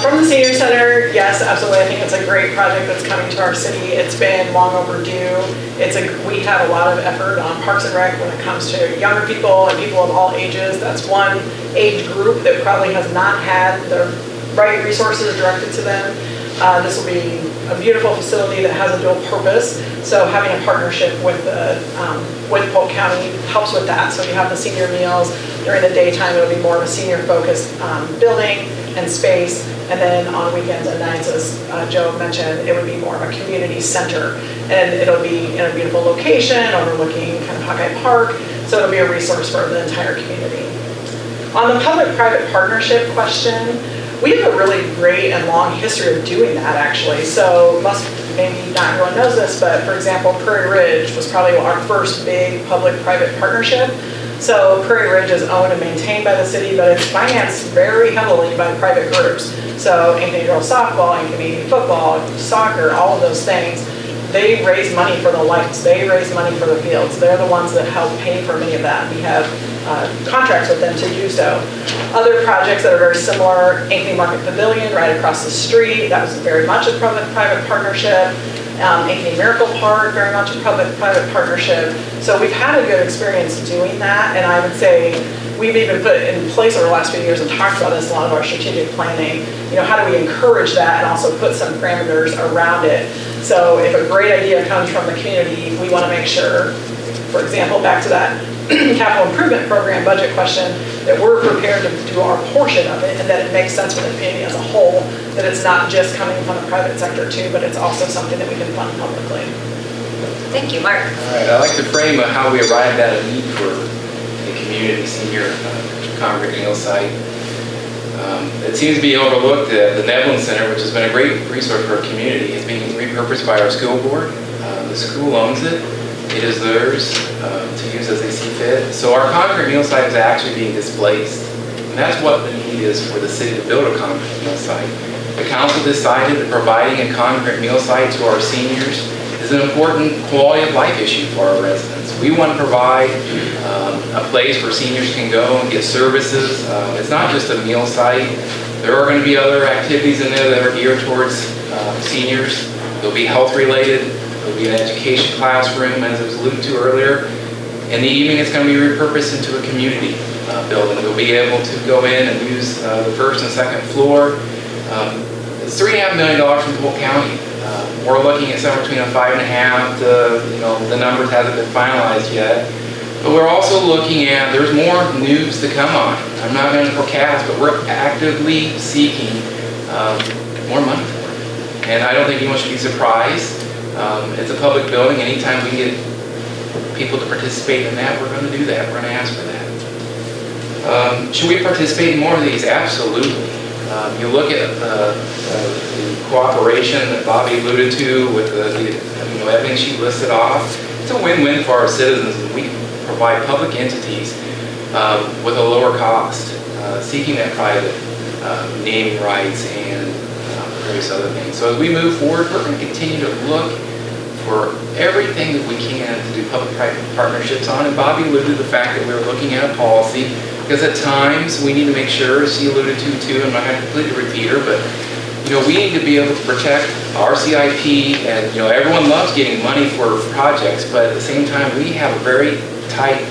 From the senior center, yes, absolutely. I think it's a great project that's coming to our city. It's been long overdue. We have a lot of effort on Parks and Rec when it comes to younger people and people of all ages. That's one age group that probably has not had the right resources directed to them. This will be a beautiful facility that has a dual purpose. So having a partnership with Polk County helps with that. So you have the senior meals. During the daytime, it'll be more of a senior-focused building and space. And then on weekends and nights, as Joe mentioned, it would be more of a community center. And it'll be in a beautiful location overlooking kind of Hawkeye Park. So it'll be a resource for the entire community. On the public-private partnership question, we have a really great and long history of doing that, actually. So maybe not everyone knows this, but for example, Prairie Ridge was probably our first big public-private partnership. So Prairie Ridge is owned and maintained by the city, but it's financed very heavily by private groups. So Ankeny girls softball, Ankeny football, soccer, all of those things, they raise money for the lights, they raise money for the fields. They're the ones that help pay for many of that. We have contracts with them to do so. Other projects that are very similar, Ankeny Market Pavilion right across the street, that was very much a public-private partnership. Ankeny Miracle Park, very much a public-private partnership. So we've had a good experience doing that, and I would say we've even put in place over the last few years and talked about this in a lot of our strategic planning, how do we encourage that and also put some parameters around it. So if a great idea comes from the community, we want to make sure, for example, back to that capital improvement program budget question, that we're prepared to do our portion of it and that it makes sense for the community as a whole, that it's not just coming from the private sector too, but it's also something that we can fund publicly. Thank you, Mark. All right, I'd like to frame how we arrived at a need for the community senior congregate meal site. It seems to be overlooked that the Nevlin Center, which has been a great resource for our community, is being repurposed by our school board. The school owns it. It is theirs to use as they see fit. So our concrete meal site is actually being displaced. And that's what the need is for the city to build a concrete meal site. The council decided that providing a concrete meal site to our seniors is an important quality of life issue for our residents. We want to provide a place where seniors can go and get services. It's not just a meal site. There are going to be other activities in there that are geared towards seniors. They'll be health related. There'll be an education classroom, as it was alluded to earlier. In the evening, it's going to be repurposed into a community building. We'll be able to go in and use the first and second floor. It's $3.5 million from Polk County. We're looking at somewhere between a 5.5 to, the numbers hasn't been finalized yet. But we're also looking at, there's more news to come on. I'm not going to forecast, but we're actively seeking more money for it. And I don't think anyone should be surprised. It's a public building. Anytime we get people to participate in that, we're going to do that. We're going to ask for that. Should we participate in more of these? Absolutely. You look at the cooperation that Bobby alluded to with everything she listed off. It's a win-win for our citizens. We provide public entities with a lower cost, seeking that private naming rights and various other things. So as we move forward, we're going to continue to look for everything that we can to do public-private partnerships on. And Bobby alluded to the fact that we're looking at a policy, because at times we need to make sure, as he alluded to too, I'm not going to completely repeat her, but we need to be able to protect our CIP, and everyone loves getting money for projects, but at the same time we have a very tight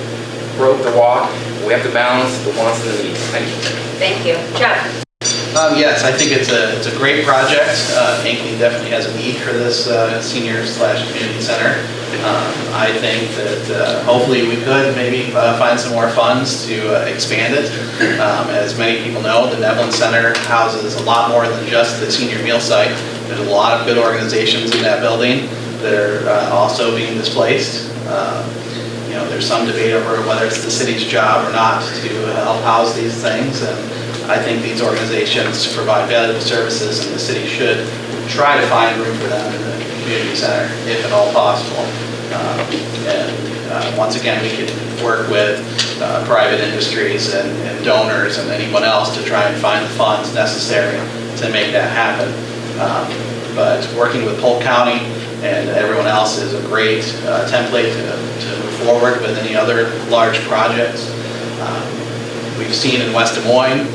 rope to walk. We have to balance the wants and the needs. Thank you. Thank you. Jeff? Yes, I think it's a great project. Ankeny definitely has a need for this senior/community center. I think that hopefully we could maybe find some more funds to expand it. As many people know, the Nevlin Center houses a lot more than just the senior meal site. There's a lot of good organizations in that building that are also being displaced. There's some debate over whether it's the city's job or not to help house these things. And I think these organizations provide valuable services, and the city should try to find room for them in the community center, if at all possible. Once again, we can work with private industries and donors and anyone else to try and find the funds necessary to make that happen. But working with Polk County and everyone else is a great template to move forward with any other large projects. We've seen in West Des Moines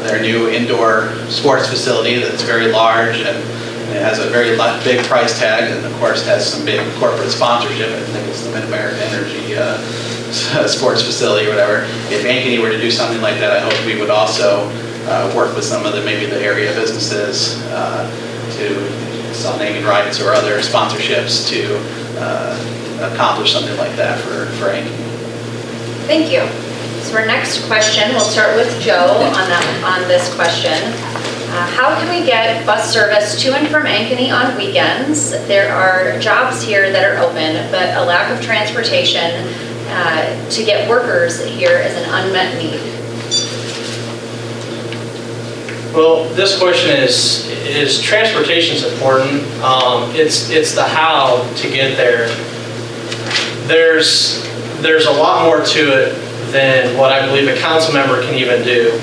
their new indoor sports facility that's very large, and it has a very big price tag, and of course has some big corporate sponsorship. I think it's the Mid-American Energy sports facility or whatever. If Ankeny were to do something like that, I hope we would also work with some of the area businesses to sell naming rights or other sponsorships to accomplish something like that for Ankeny. Thank you. So our next question, we'll start with Joe on this question. How can we get bus service to and from Ankeny on weekends? There are jobs here that are open, but a lack of transportation to get workers here is an unmet need. Well, this question is transportation is important. It's the how to get there. There's a lot more to it than what I believe a council member can even do.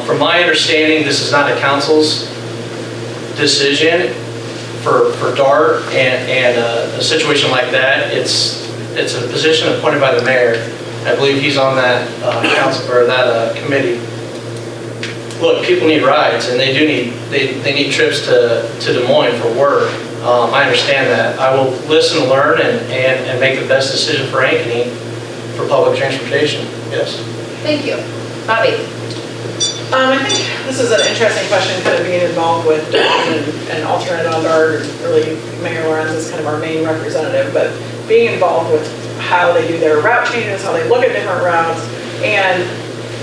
From my understanding, this is not a council's decision for DART and a situation like that. It's a position appointed by the mayor. I believe he's on that council or that committee. Look, people need rides, and they need trips to Des Moines for work. I understand that. I will listen, learn, and make the best decision for Ankeny for public transportation. Yes. Thank you. Bobby? I think this is an interesting question, kind of being involved with and alternate on DART, really Mayor Lorenz is kind of our main representative, but being involved with how they do their route changes, how they look at different routes, and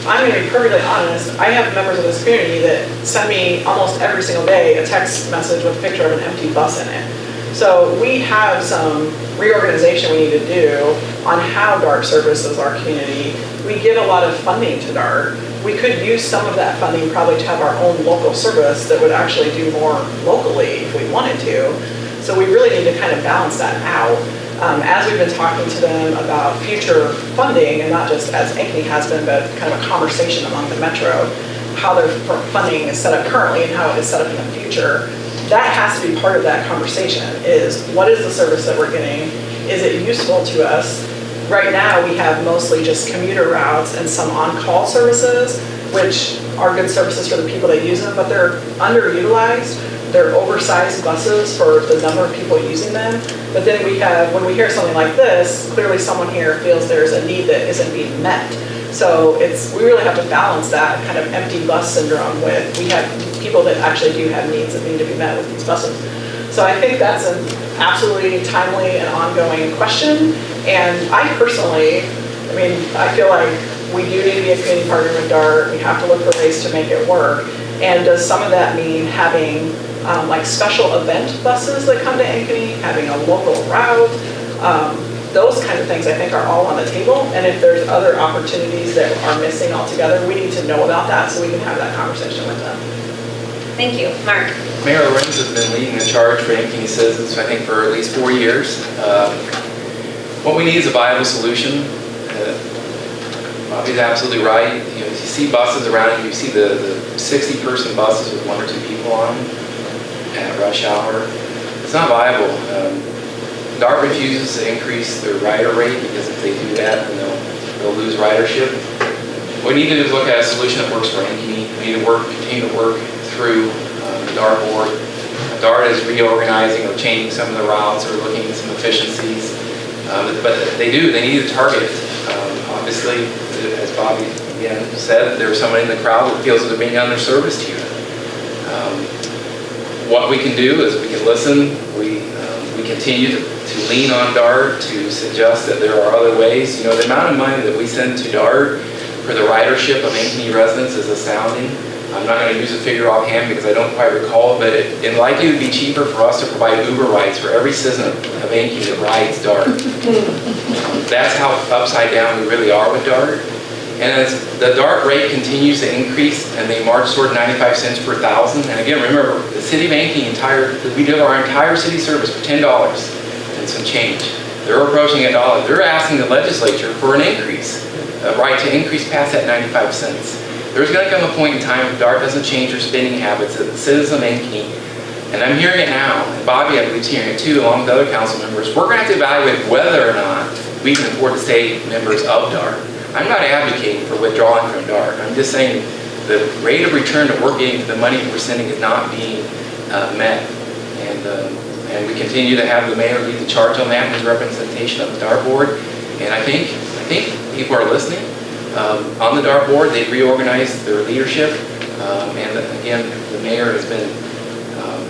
I'm going to be perfectly honest, I have members of this community that send me almost every single day a text message with a picture of an empty bus in it. So we have some reorganization we need to do on how DART services our community. We give a lot of funding to DART. We could use some of that funding probably to have our own local service that would actually do more locally if we wanted to. So we really need to kind of balance that out. As we've been talking to them about future funding, and not just as Ankeny has been, but kind of a conversation among the metro, how their funding is set up currently and how it is set up in the future, that has to be part of that conversation, is what is the service that we're getting? Is it useful to us? Right now, we have mostly just commuter routes and some on-call services, which are good services for the people that use them, but they're underutilized. They're oversized buses for the number of people using them. But then we have, when we hear something like this, clearly someone here feels there's a need that isn't being met. So we really have to balance that kind of empty bus syndrome with, we have people that actually do have needs that need to be met with these buses. So I think that's an absolutely timely and ongoing question. And I personally, I feel like we do need to be a community partner with DART. We have to look for ways to make it work. And does some of that mean having like special event buses that come to Ankeny, having a local route? Those kind of things I think are all on the table. And if there's other opportunities that are missing altogether, we need to know about that so we can have that conversation with them. Thank you. Mark? Mayor Lorenz has been leading the charge for Ankeny citizens, I think, for at least 4 years. What we need is a viable solution. Bobby's absolutely right. You see buses around you see the 60-person buses with 1 or 2 people on them at rush hour. It's not viable. DART refuses to increase their rider rate because if they do that, then they'll lose ridership. What we need to do is look at a solution that works for Ankeny. We need to continue to work through the DART board. DART is reorganizing or changing some of the routes or looking at some efficiencies. But they need to target. Obviously, as Bobby again said, there's someone in the crowd that feels that they're being underserviced here. What we can do is we can listen. We continue to lean on DART to suggest that there are other ways. The amount of money that we send to DART for the ridership of Ankeny residents is astounding. I'm not going to use a figure offhand because I don't quite recall, but it likely would be cheaper for us to provide Uber rides for every citizen of Ankeny that rides DART. That's how upside down we really are with DART. And as the DART rate continues to increase and they march toward 95 cents per thousand, and again, remember, the city of Ankeny, we do our entire city service for $10 and some change. They're approaching $1. They're asking the legislature for an increase, a right to increase past that 95 cents. There's going to come a point in time if DART doesn't change their spending habits that the citizens of Ankeny, and I'm hearing it now, and Bobby I believe is hearing it too, along with other council members, we're going to have to evaluate whether or not we can afford to stay members of DART. I'm not advocating for withdrawing from DART. I'm just saying the rate of return that we're getting for the money we're sending is not being met. And we continue to have the mayor lead the charge on that in his representation of the DART board. And I think people are listening. On the DART board, they've reorganized their leadership. And again, the mayor has been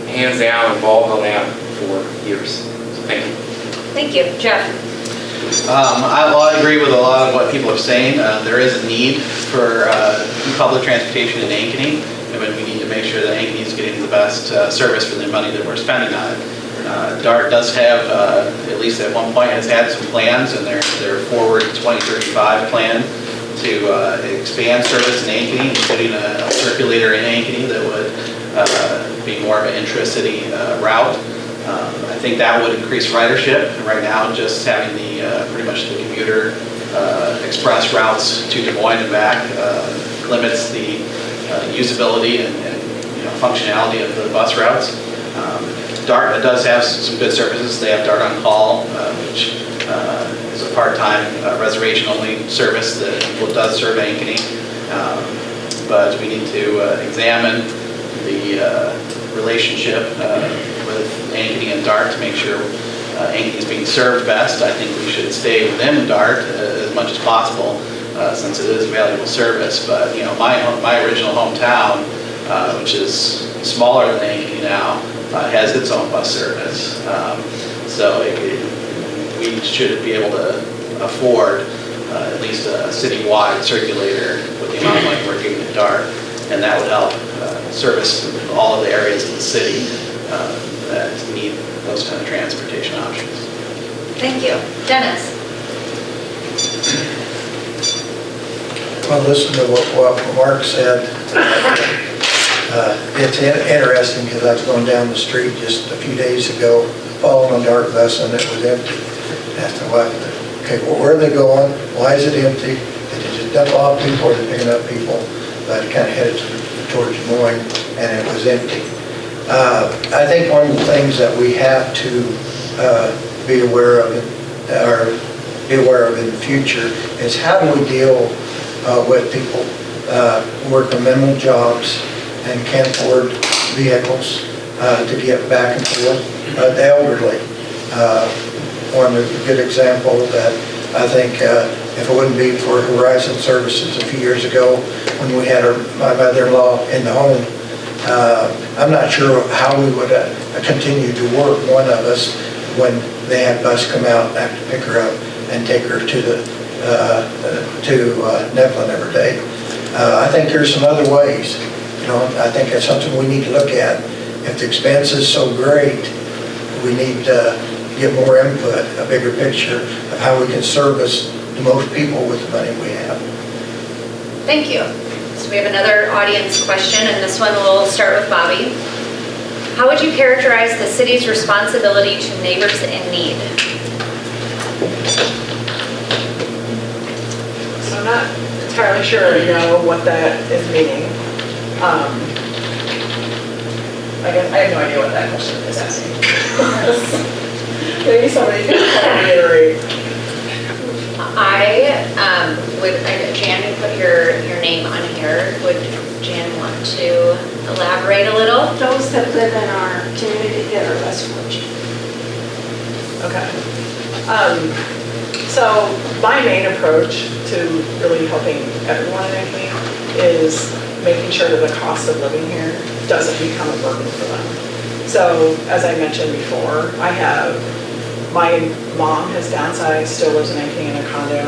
hands down involved on that for years. So thank you. Thank you. Jeff? I agree with a lot of what people are saying. There is a need for public transportation in Ankeny, and we need to make sure that Ankeny is getting the best service for the money that we're spending on it. DART does have, at least at one point, has had some plans in their forward 2035 plan to expand service in Ankeny, including a circulator in Ankeny that would be more of an intra-city route. I think that would increase ridership. Right now, just having pretty much the commuter express routes to Des Moines and back, limits the usability and functionality of the bus routes. DART does have some good services. They have DART on Call, which is a part-time reservation-only service that does serve Ankeny. But we need to examine the relationship with Ankeny and DART to make sure Ankeny is being served best. I think we should stay within DART as much as possible since it is a valuable service. But my original hometown, which is smaller than Ankeny now, has its own bus service. So we should be able to afford at least a citywide circulator with the amount of money we're giving to DART, and that would help service all of the areas of the city that need those kind of transportation options. Thank you. Dennis? Well, listen to what Mark said. It's interesting because I was going down the street just a few days ago, following a DART bus, and it was empty. Asked my wife, okay, well, where are they going? Why is it empty? Did they just dump off people or are they picking up people? But it kind of headed towards Des Moines, and it was empty. I think one of the things that we have to be aware of in the future is how do we deal with people working minimal jobs and can't afford vehicles to get back and forth. The elderly, one good example that I think if it wouldn't be for Horizon Services a few years ago when we had my mother-in-law in the home, I'm not sure how we would continue to work, one of us, when they had bus come out and have to pick her up and take her to Neplin every day. I think there's some other ways. I think that's something we need to look at. If the expense is so great, we need to get more input, a bigger picture of how we can service the most people with the money we have. Thank you. So we have another audience question, and this one will start with Bobby. How would you characterize the city's responsibility to neighbors in need? So I'm not entirely sure, what that is meaning. I have no idea what that question is asking. Maybe somebody can reiterate. Jan, you put your name on here. Would Jan want to elaborate a little? Those that live in our community that are less fortunate. Okay. So my main approach to really helping everyone in Ankeny is making sure that the cost of living here doesn't become a burden for them. So as I mentioned before, my mom has downsized, still lives in Ankeny in a condo.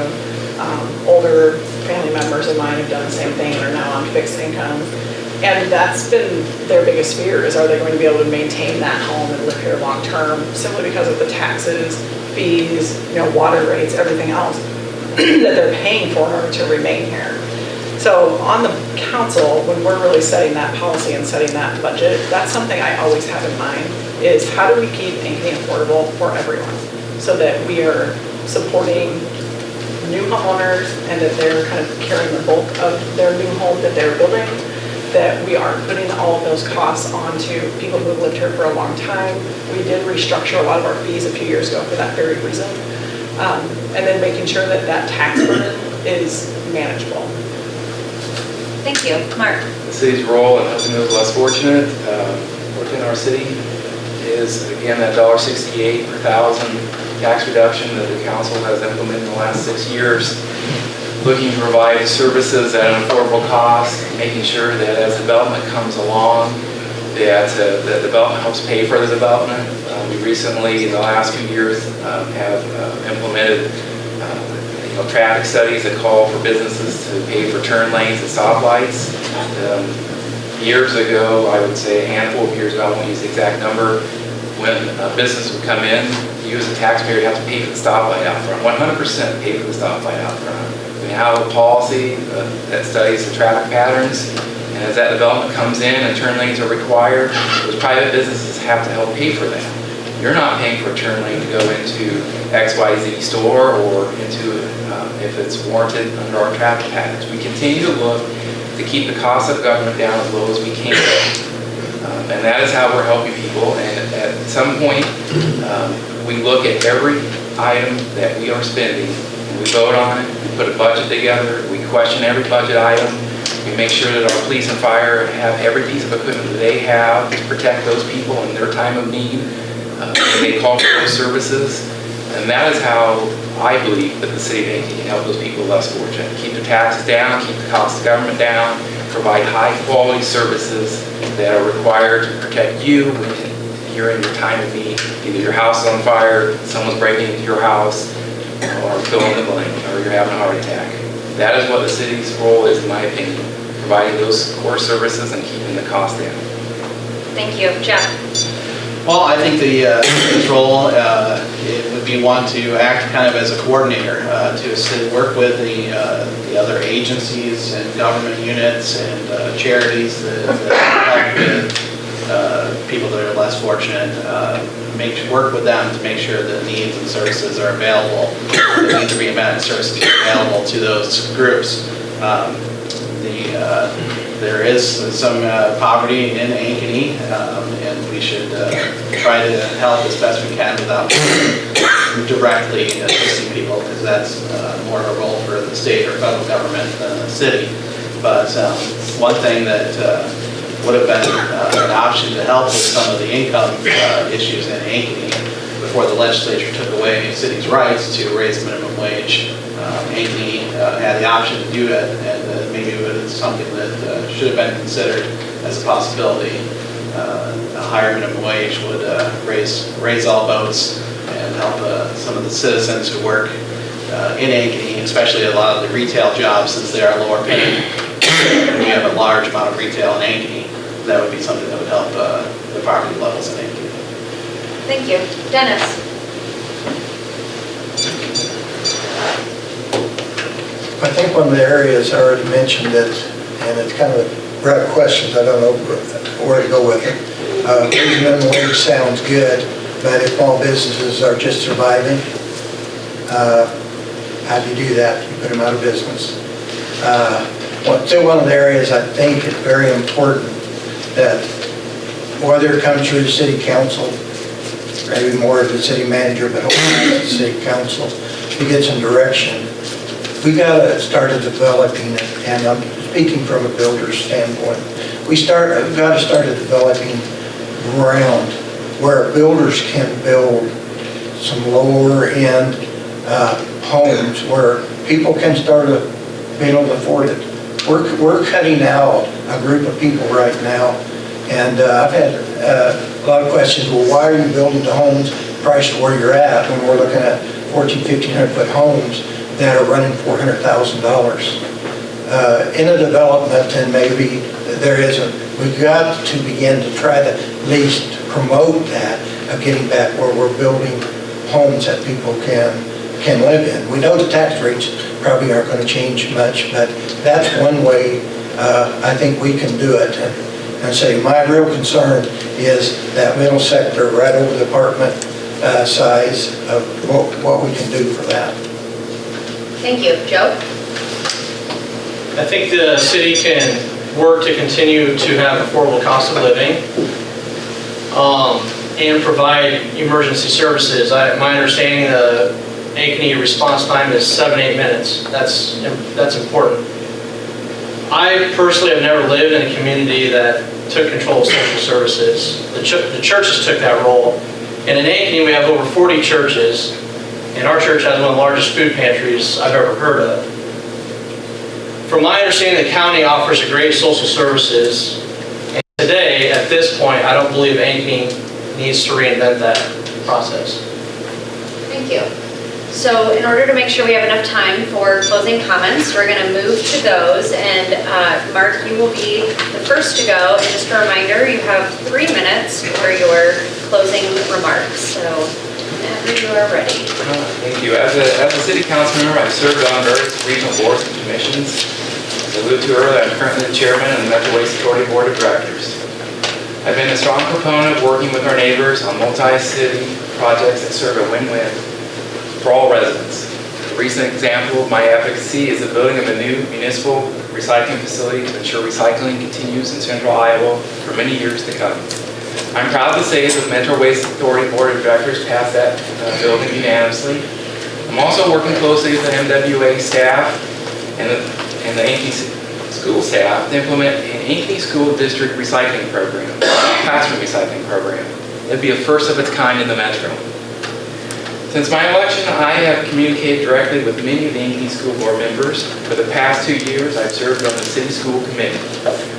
Older family members of mine have done the same thing and are now on fixed income. And that's been their biggest fear is, are they going to be able to maintain that home and live here long term, simply because of the taxes, fees, water rates, everything else that they're paying for in order to remain here. So on the council, when we're really setting that policy and setting that budget, that's something I always have in mind is how do we keep Ankeny affordable for everyone so that we are supporting new homeowners and that they're kind of carrying the bulk of their new home that they're building, that we aren't putting all of those costs onto people who have lived here for a long time. We did restructure a lot of our fees a few years ago for that very reason. And then making sure that that tax burden is manageable. Thank you. Mark? The city's role in helping those less fortunate within our city is, again, that $1.68 per thousand tax reduction that the council has implemented in the last 6 years, looking to provide services at an affordable cost, making sure that as development comes along, that the development helps pay for the development. We recently, in the last few years, have implemented traffic studies that call for businesses to pay for turn lanes and stoplights. Years ago, I would say a handful of years ago, I won't use the exact number, when a business would come in, you as a taxpayer have to pay for the stoplight out front, 100% pay for the stoplight out front. We have a policy that studies the traffic patterns, and as that development comes in and turn lanes are required, those private businesses have to help pay for that. You're not paying for a turn lane to go into XYZ store or into, if it's warranted under our traffic patterns. We continue to look to keep the cost of government down as low as we can. And that is how we're helping people. And at some point, we look at every item that we are spending, and we vote on it, we put a budget together, we question every budget item, we make sure that our police and fire have every piece of equipment that they have to protect those people in their time of need. They call for those services. And that is how I believe that the city of Ankeny can help those people less fortunate. Keep the taxes down, keep the cost of government down, provide high quality services that are required to protect you when you're in your time of need. Either your house is on fire, someone's breaking into your house, or fill in the blank, or you're having a heart attack. That is what the city's role is, in my opinion, providing those core services and keeping the cost down. Thank you. Jeff? Well, I think the city's role it would be one to act kind of as a coordinator, to work with the other agencies and government units and charities that help with people that are less fortunate. Work with them to make sure that needs and services are available, that need to be met and services are available to those groups. There is some poverty in Ankeny, and we should try to help as best we can without directly assisting people, because that's more of a role for the state or federal government than the city. But one thing that would have been an option to help with some of the income issues in Ankeny before the legislature took away cities' rights to raise minimum wage. Ankeny had the option to do it, and maybe it's something that should have been considered as a possibility. A higher minimum wage would raise all boats and help some of the citizens who work in Ankeny, especially a lot of the retail jobs, since they are lower paid. We have a large amount of retail in Ankeny. That would be something that would help the poverty levels in Ankeny. Thank you. Dennis? I think one of the areas I already mentioned it, and it's kind of a rough questions, I don't know where to go with it. Raising minimum wage sounds good, but if small businesses are just surviving, how do you do that? You put them out of business. One of the areas I think is very important that whether it comes through the city council, maybe more of the city manager, but hopefully the city council, to get some direction. We got to start developing it, and I'm speaking from a builder's standpoint. We've got to start developing ground where builders can build some lower end homes where people can start being able to afford it. We're cutting out a group of people right now, and I've had a lot of questions. Well, why are you building the homes priced where you're at when we're looking at 1,400 foot homes that are running $400,000 in a development? And maybe there isn't. We've got to begin to try to at least promote that of getting back where we're building homes that people can live in. We know the tax rates probably aren't going to change much, but that's one way I think we can do it. And say my real concern is that middle sector right over the apartment size of what we can do for that. Thank you. Joe? I think the city can work to continue to have affordable cost of living and provide emergency services. My understanding the Ankeny response time is 7-8 minutes. That's important. I personally have never lived in a community that took control of social services. The churches took that role. And in Ankeny we have over 40 churches, and our church has one of the largest food pantries I've ever heard of. From my understanding, the county offers a great social services, and today, at this point, I don't believe Ankeny needs to reinvent that process. Thank you. So in order to make sure we have enough time for closing comments, we're going to move to those. And Mark, you will be the first to go. And just a reminder, you have 3 minutes for your closing remarks. So whenever you are ready. Thank you. As a city council member, I've served on various regional boards and commissions. As I alluded to earlier, I'm currently the chairman of the Metro Waste Authority Board of Directors. I've been a strong proponent of working with our neighbors on multi-city projects that serve a win-win for all residents. A recent example of my advocacy is the building of a new municipal recycling facility to ensure recycling continues in central Iowa for many years to come. I'm proud to say that the Metro Waste Authority Board of Directors passed that building unanimously. I'm also working closely with the MWA staff and the Ankeny school staff to implement an Ankeny School District recycling program, classroom recycling program. It'd be a first of its kind in the Metro. Since my election, I have communicated directly with many of the Ankeny School Board members. For the past 2 years, I've served on the City School Committee.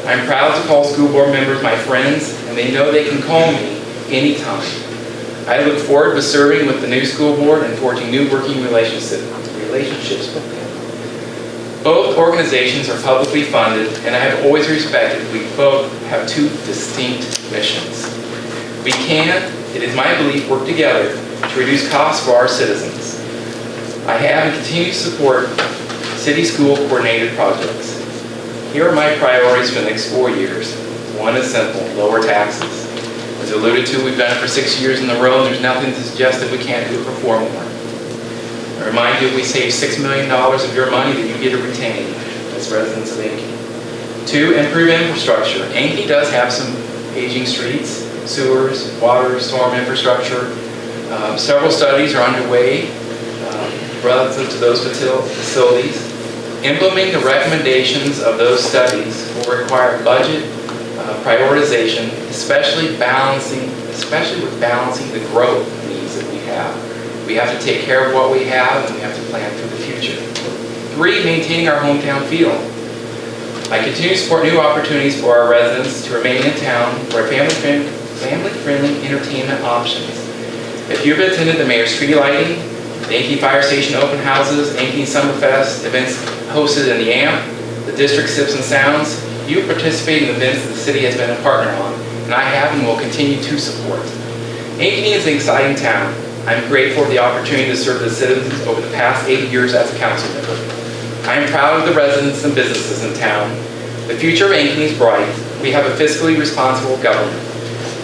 I'm proud to call school board members my friends, and they know they can call me anytime. I look forward to serving with the new school board and forging new working relationships with them. Both organizations are publicly funded, and I have always respected we both have two distinct missions. We can, it is my belief, work together to reduce costs for our citizens. I have and continue to support city school coordinated projects. Here are my priorities for the next 4 years. One is simple, lower taxes. As alluded to, we've done it for 6 years in a row, and there's nothing to suggest that we can't do it for 4 more. I remind you, we save $6 million of your money that you get to retain as residents of Ankeny. 2, improve infrastructure. Ankeny does have some aging streets, sewers, water, storm infrastructure. Several studies are underway relative to those facilities. Implementing the recommendations of those studies will require budget prioritization, especially with balancing the growth needs that we have. We have to take care of what we have, and we have to plan for the future. 3, maintaining our hometown feel. I continue to support new opportunities for our residents to remain in town for family-friendly entertainment options. If you've attended the Mayor's Tree Lighting, the Ankeny Fire Station open houses, Ankeny Summerfest, events hosted in the AMP, the District Sips and Sounds, you participate in events that the city has been a partner on, and I have and will continue to support. Ankeny is an exciting town. I'm grateful for the opportunity to serve the citizens over the past 8 years as a council member. I am proud of the residents and businesses in town. The future of Ankeny is bright. We have a fiscally responsible government.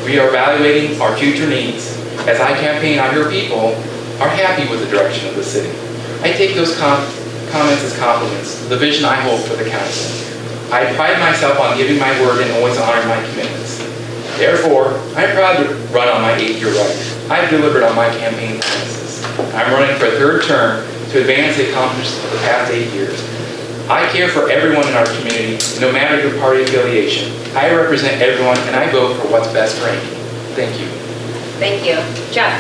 We are evaluating our future needs. As I campaign, I hear people are happy with the direction of the city. I take those comments as compliments, the vision I hold for the council. I pride myself on giving my word and always honor my commitments. Therefore, I'm proud to run on my 8-year run. I've delivered on my campaign promises. I'm running for a 3rd term to advance the accomplishments of the past 8 years. I care for everyone in our community, no matter your party affiliation. I represent everyone, and I vote for what's best for Ankeny. Thank you. Thank you. Jeff?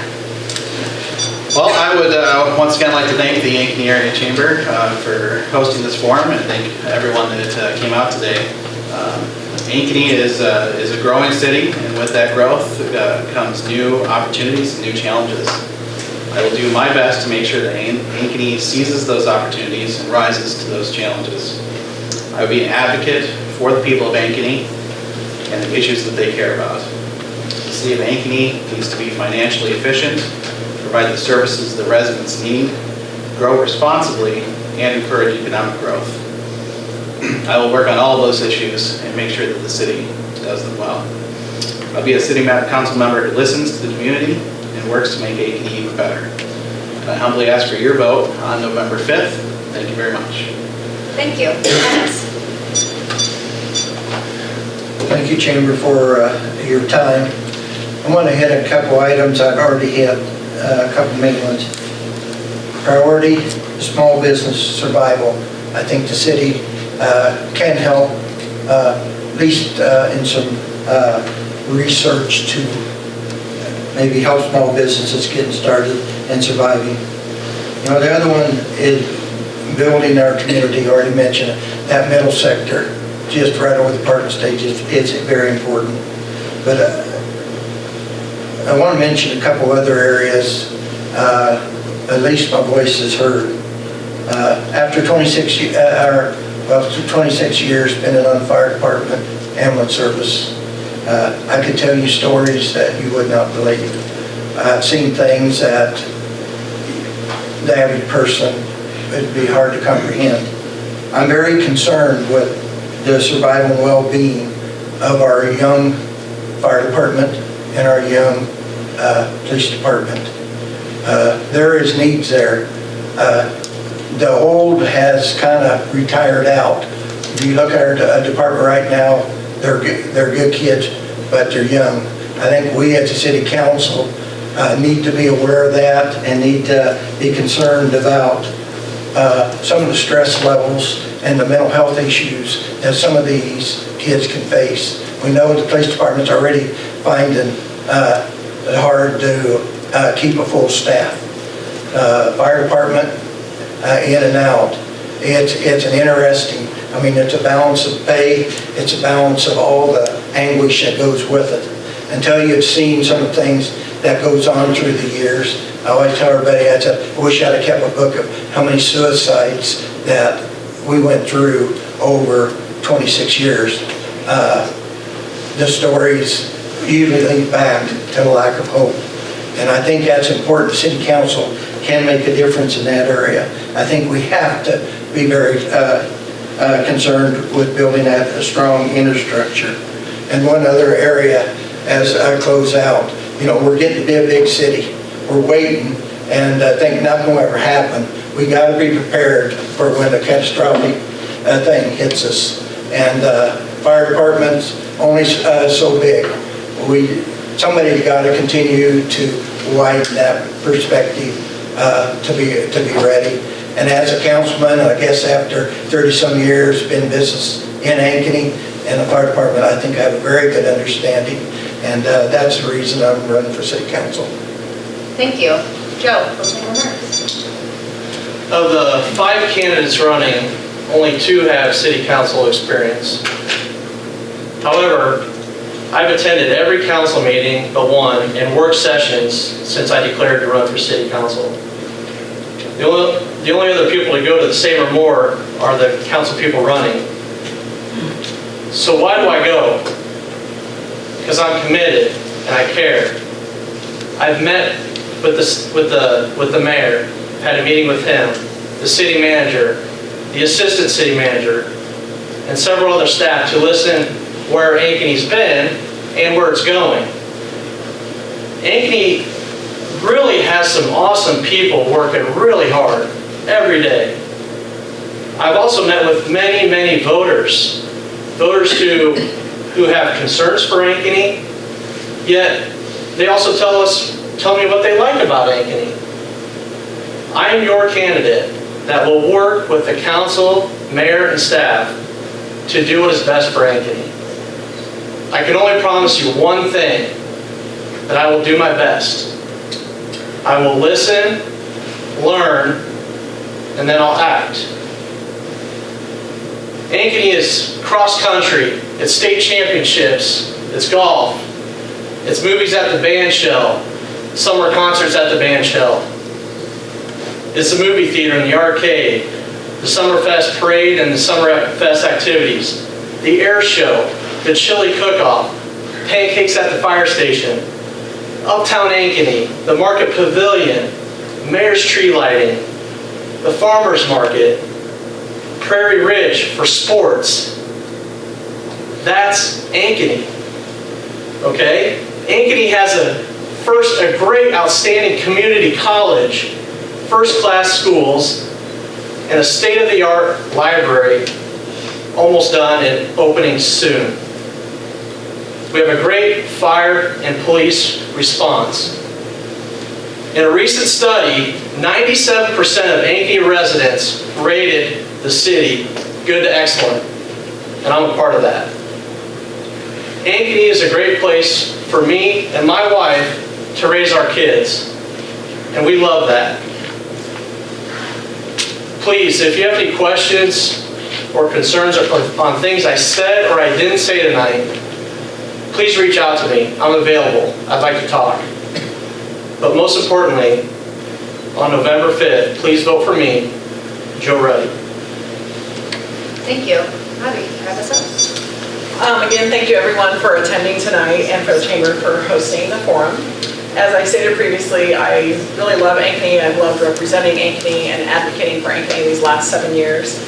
Well, I would once again like to thank the Ankeny Area Chamber for hosting this forum, and thank everyone that came out today. Ankeny is a growing city, and with that growth comes new opportunities and new challenges. I will do my best to make sure that Ankeny seizes those opportunities and rises to those challenges. I will be an advocate for the people of Ankeny and the issues that they care about. The city of Ankeny needs to be financially efficient, provide the services the residents need, grow responsibly, and encourage economic growth. I will work on all of those issues and make sure that the city does them well. I'll be a city council member who listens to the community and works to make Ankeny even better. I humbly ask for your vote on November 5th. Thank you very much. Thank you. Dennis? Thank you, Chamber, for your time. I want to hit a couple items. I've already hit a couple main ones. Priority, small business survival. I think the city can help, at least in some research to maybe help small businesses getting started and surviving. You know, the other one is building our community. Already mentioned it. That middle sector, just right over the parking stages, is very important. But I want to mention a couple other areas. At least my voice is heard. After 26 years spending on the fire department, ambulance service, I could tell you stories that you would not believe. I've seen things that the average person would be hard to comprehend. I'm very concerned with the survival and well-being of our young fire department and our young police department. There is needs there. The old has kind of retired out. If you look at our department right now, they're good kids, but they're young. I think we as a city council need to be aware of that and need to be concerned about some of the stress levels and the mental health issues that some of these kids can face. We know the police department's already finding it hard to keep a full staff. Fire department, in and out. It's an interesting, I mean, it's a balance of pay, it's a balance of all the anguish that goes with it. Until you've seen some of the things that goes on through the years, I always tell everybody, I wish I'd have kept a book of how many suicides that we went through over 26 years. The stories usually link back to the lack of hope. And I think that's important. The city council can make a difference in that area. I think we have to be very concerned with building a strong infrastructure. And one other area, as I close out, you know, we're getting to be a big city. We're waiting and think nothing will ever happen. We got to be prepared for when the catastrophic thing hits us. And fire department's only so big. Somebody's got to continue to widen that perspective to be ready. And as a councilman, I guess after 30-some years in business in Ankeny and the fire department, I think I have a very good understanding. And that's the reason I'm running for city council. Thank you. Joe, closing remarks. Of the 5 candidates running, only 2 have city council experience. However, I've attended every council meeting but one and work sessions since I declared to run for city council. The only other people to go to the same or more are the council people running. So why do I go? Because I'm committed and I care. I've met with the mayor, had a meeting with him, the city manager, the assistant city manager, and several other staff to listen where Ankeny's been and where it's going. Ankeny really has some awesome people working really hard every day. I've also met with many, many voters who have concerns for Ankeny, yet they also tell me what they like about Ankeny. I am your candidate that will work with the council, mayor, and staff to do what is best for Ankeny. I can only promise you one thing, that I will do my best. I will listen, learn, and then I'll act. Ankeny is cross-country, it's state championships, it's golf, it's movies at the band shell, summer concerts at the band shell. It's the movie theater and the arcade, the Summerfest parade and the Summerfest activities, the air show, the chili cook-off, pancakes at the fire station, Uptown Ankeny, the Market Pavilion, Mayor's tree lighting, the Farmers Market, Prairie Ridge for sports. That's Ankeny, okay? Ankeny has a great, outstanding community college, first-class schools, and a state-of-the-art library, almost done and opening soon. We have a great fire and police response. In a recent study, 97% of Ankeny residents rated the city good to excellent, and I'm a part of that. Ankeny is a great place for me and my wife to raise our kids, and we love that. Please, if you have any questions or concerns on things I said or I didn't say tonight, please reach out to me. I'm available. I'd like to talk. But most importantly, on November 5th, please vote for me, Joe Ruddy. Thank you. Bobby, wrap us up. Again, thank you everyone for attending tonight and for the Chamber for hosting the forum. As I stated previously, I really love Ankeny. I've loved representing Ankeny and advocating for Ankeny these last 7 years.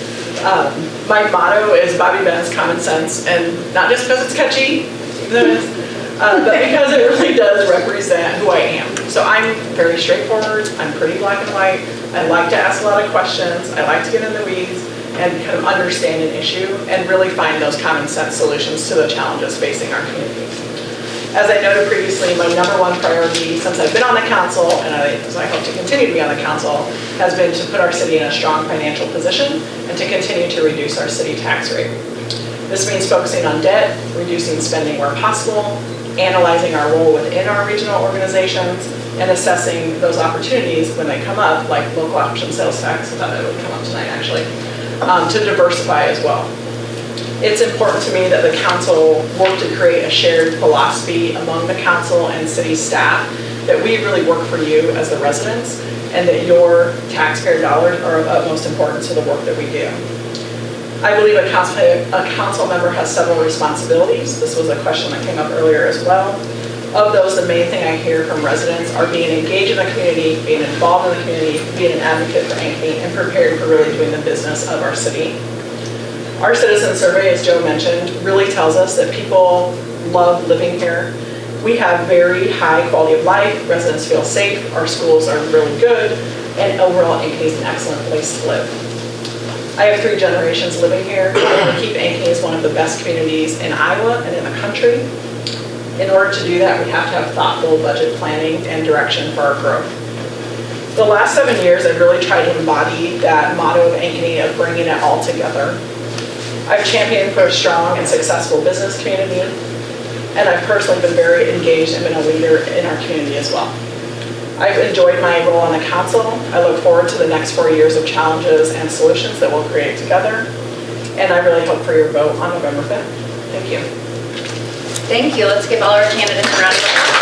My motto is Bobby Ben's common sense, and not just because it's catchy, even though it is, but because it really does represent who I am. So I'm very straightforward, I'm pretty black and white, I like to ask a lot of questions, I like to get in the weeds and kind of understand an issue and really find those common sense solutions to the challenges facing our community. As I noted previously, my number one priority since I've been on the council, and as I hope to continue to be on the council, has been to put our city in a strong financial position and to continue to reduce our city tax rate. This means focusing on debt, reducing spending where possible, analyzing our role within our regional organizations, and assessing those opportunities when they come up, like local option sales tax, I thought it would come up tonight actually, to diversify as well. It's important to me that the council work to create a shared philosophy among the council and city staff, that we really work for you as the residents, and that your taxpayer dollars are of utmost importance to the work that we do. I believe a council member has several responsibilities. This was a question that came up earlier as well. Of those, the main thing I hear from residents are being engaged in the community, being involved in the community, being an advocate for Ankeny, and prepared for really doing the business of our city. Our citizen survey, as Joe mentioned, really tells us that people love living here. We have very high quality of life, residents feel safe, our schools are really good, and overall Ankeny is an excellent place to live. I have 3 generations living here. I want to keep Ankeny as one of the best communities in Iowa and in the country. In order to do that, we have to have thoughtful budget planning and direction for our growth. The last 7 years, I've really tried to embody that motto of Ankeny of bringing it all together. I've championed for a strong and successful business community, and I've personally been very engaged and been a leader in our community as well. I've enjoyed my role on the council. I look forward to the next 4 years of challenges and solutions that we'll create together, and I really hope for your vote on November 5th. Thank you. Thank you. Let's give all our candidates a round of applause.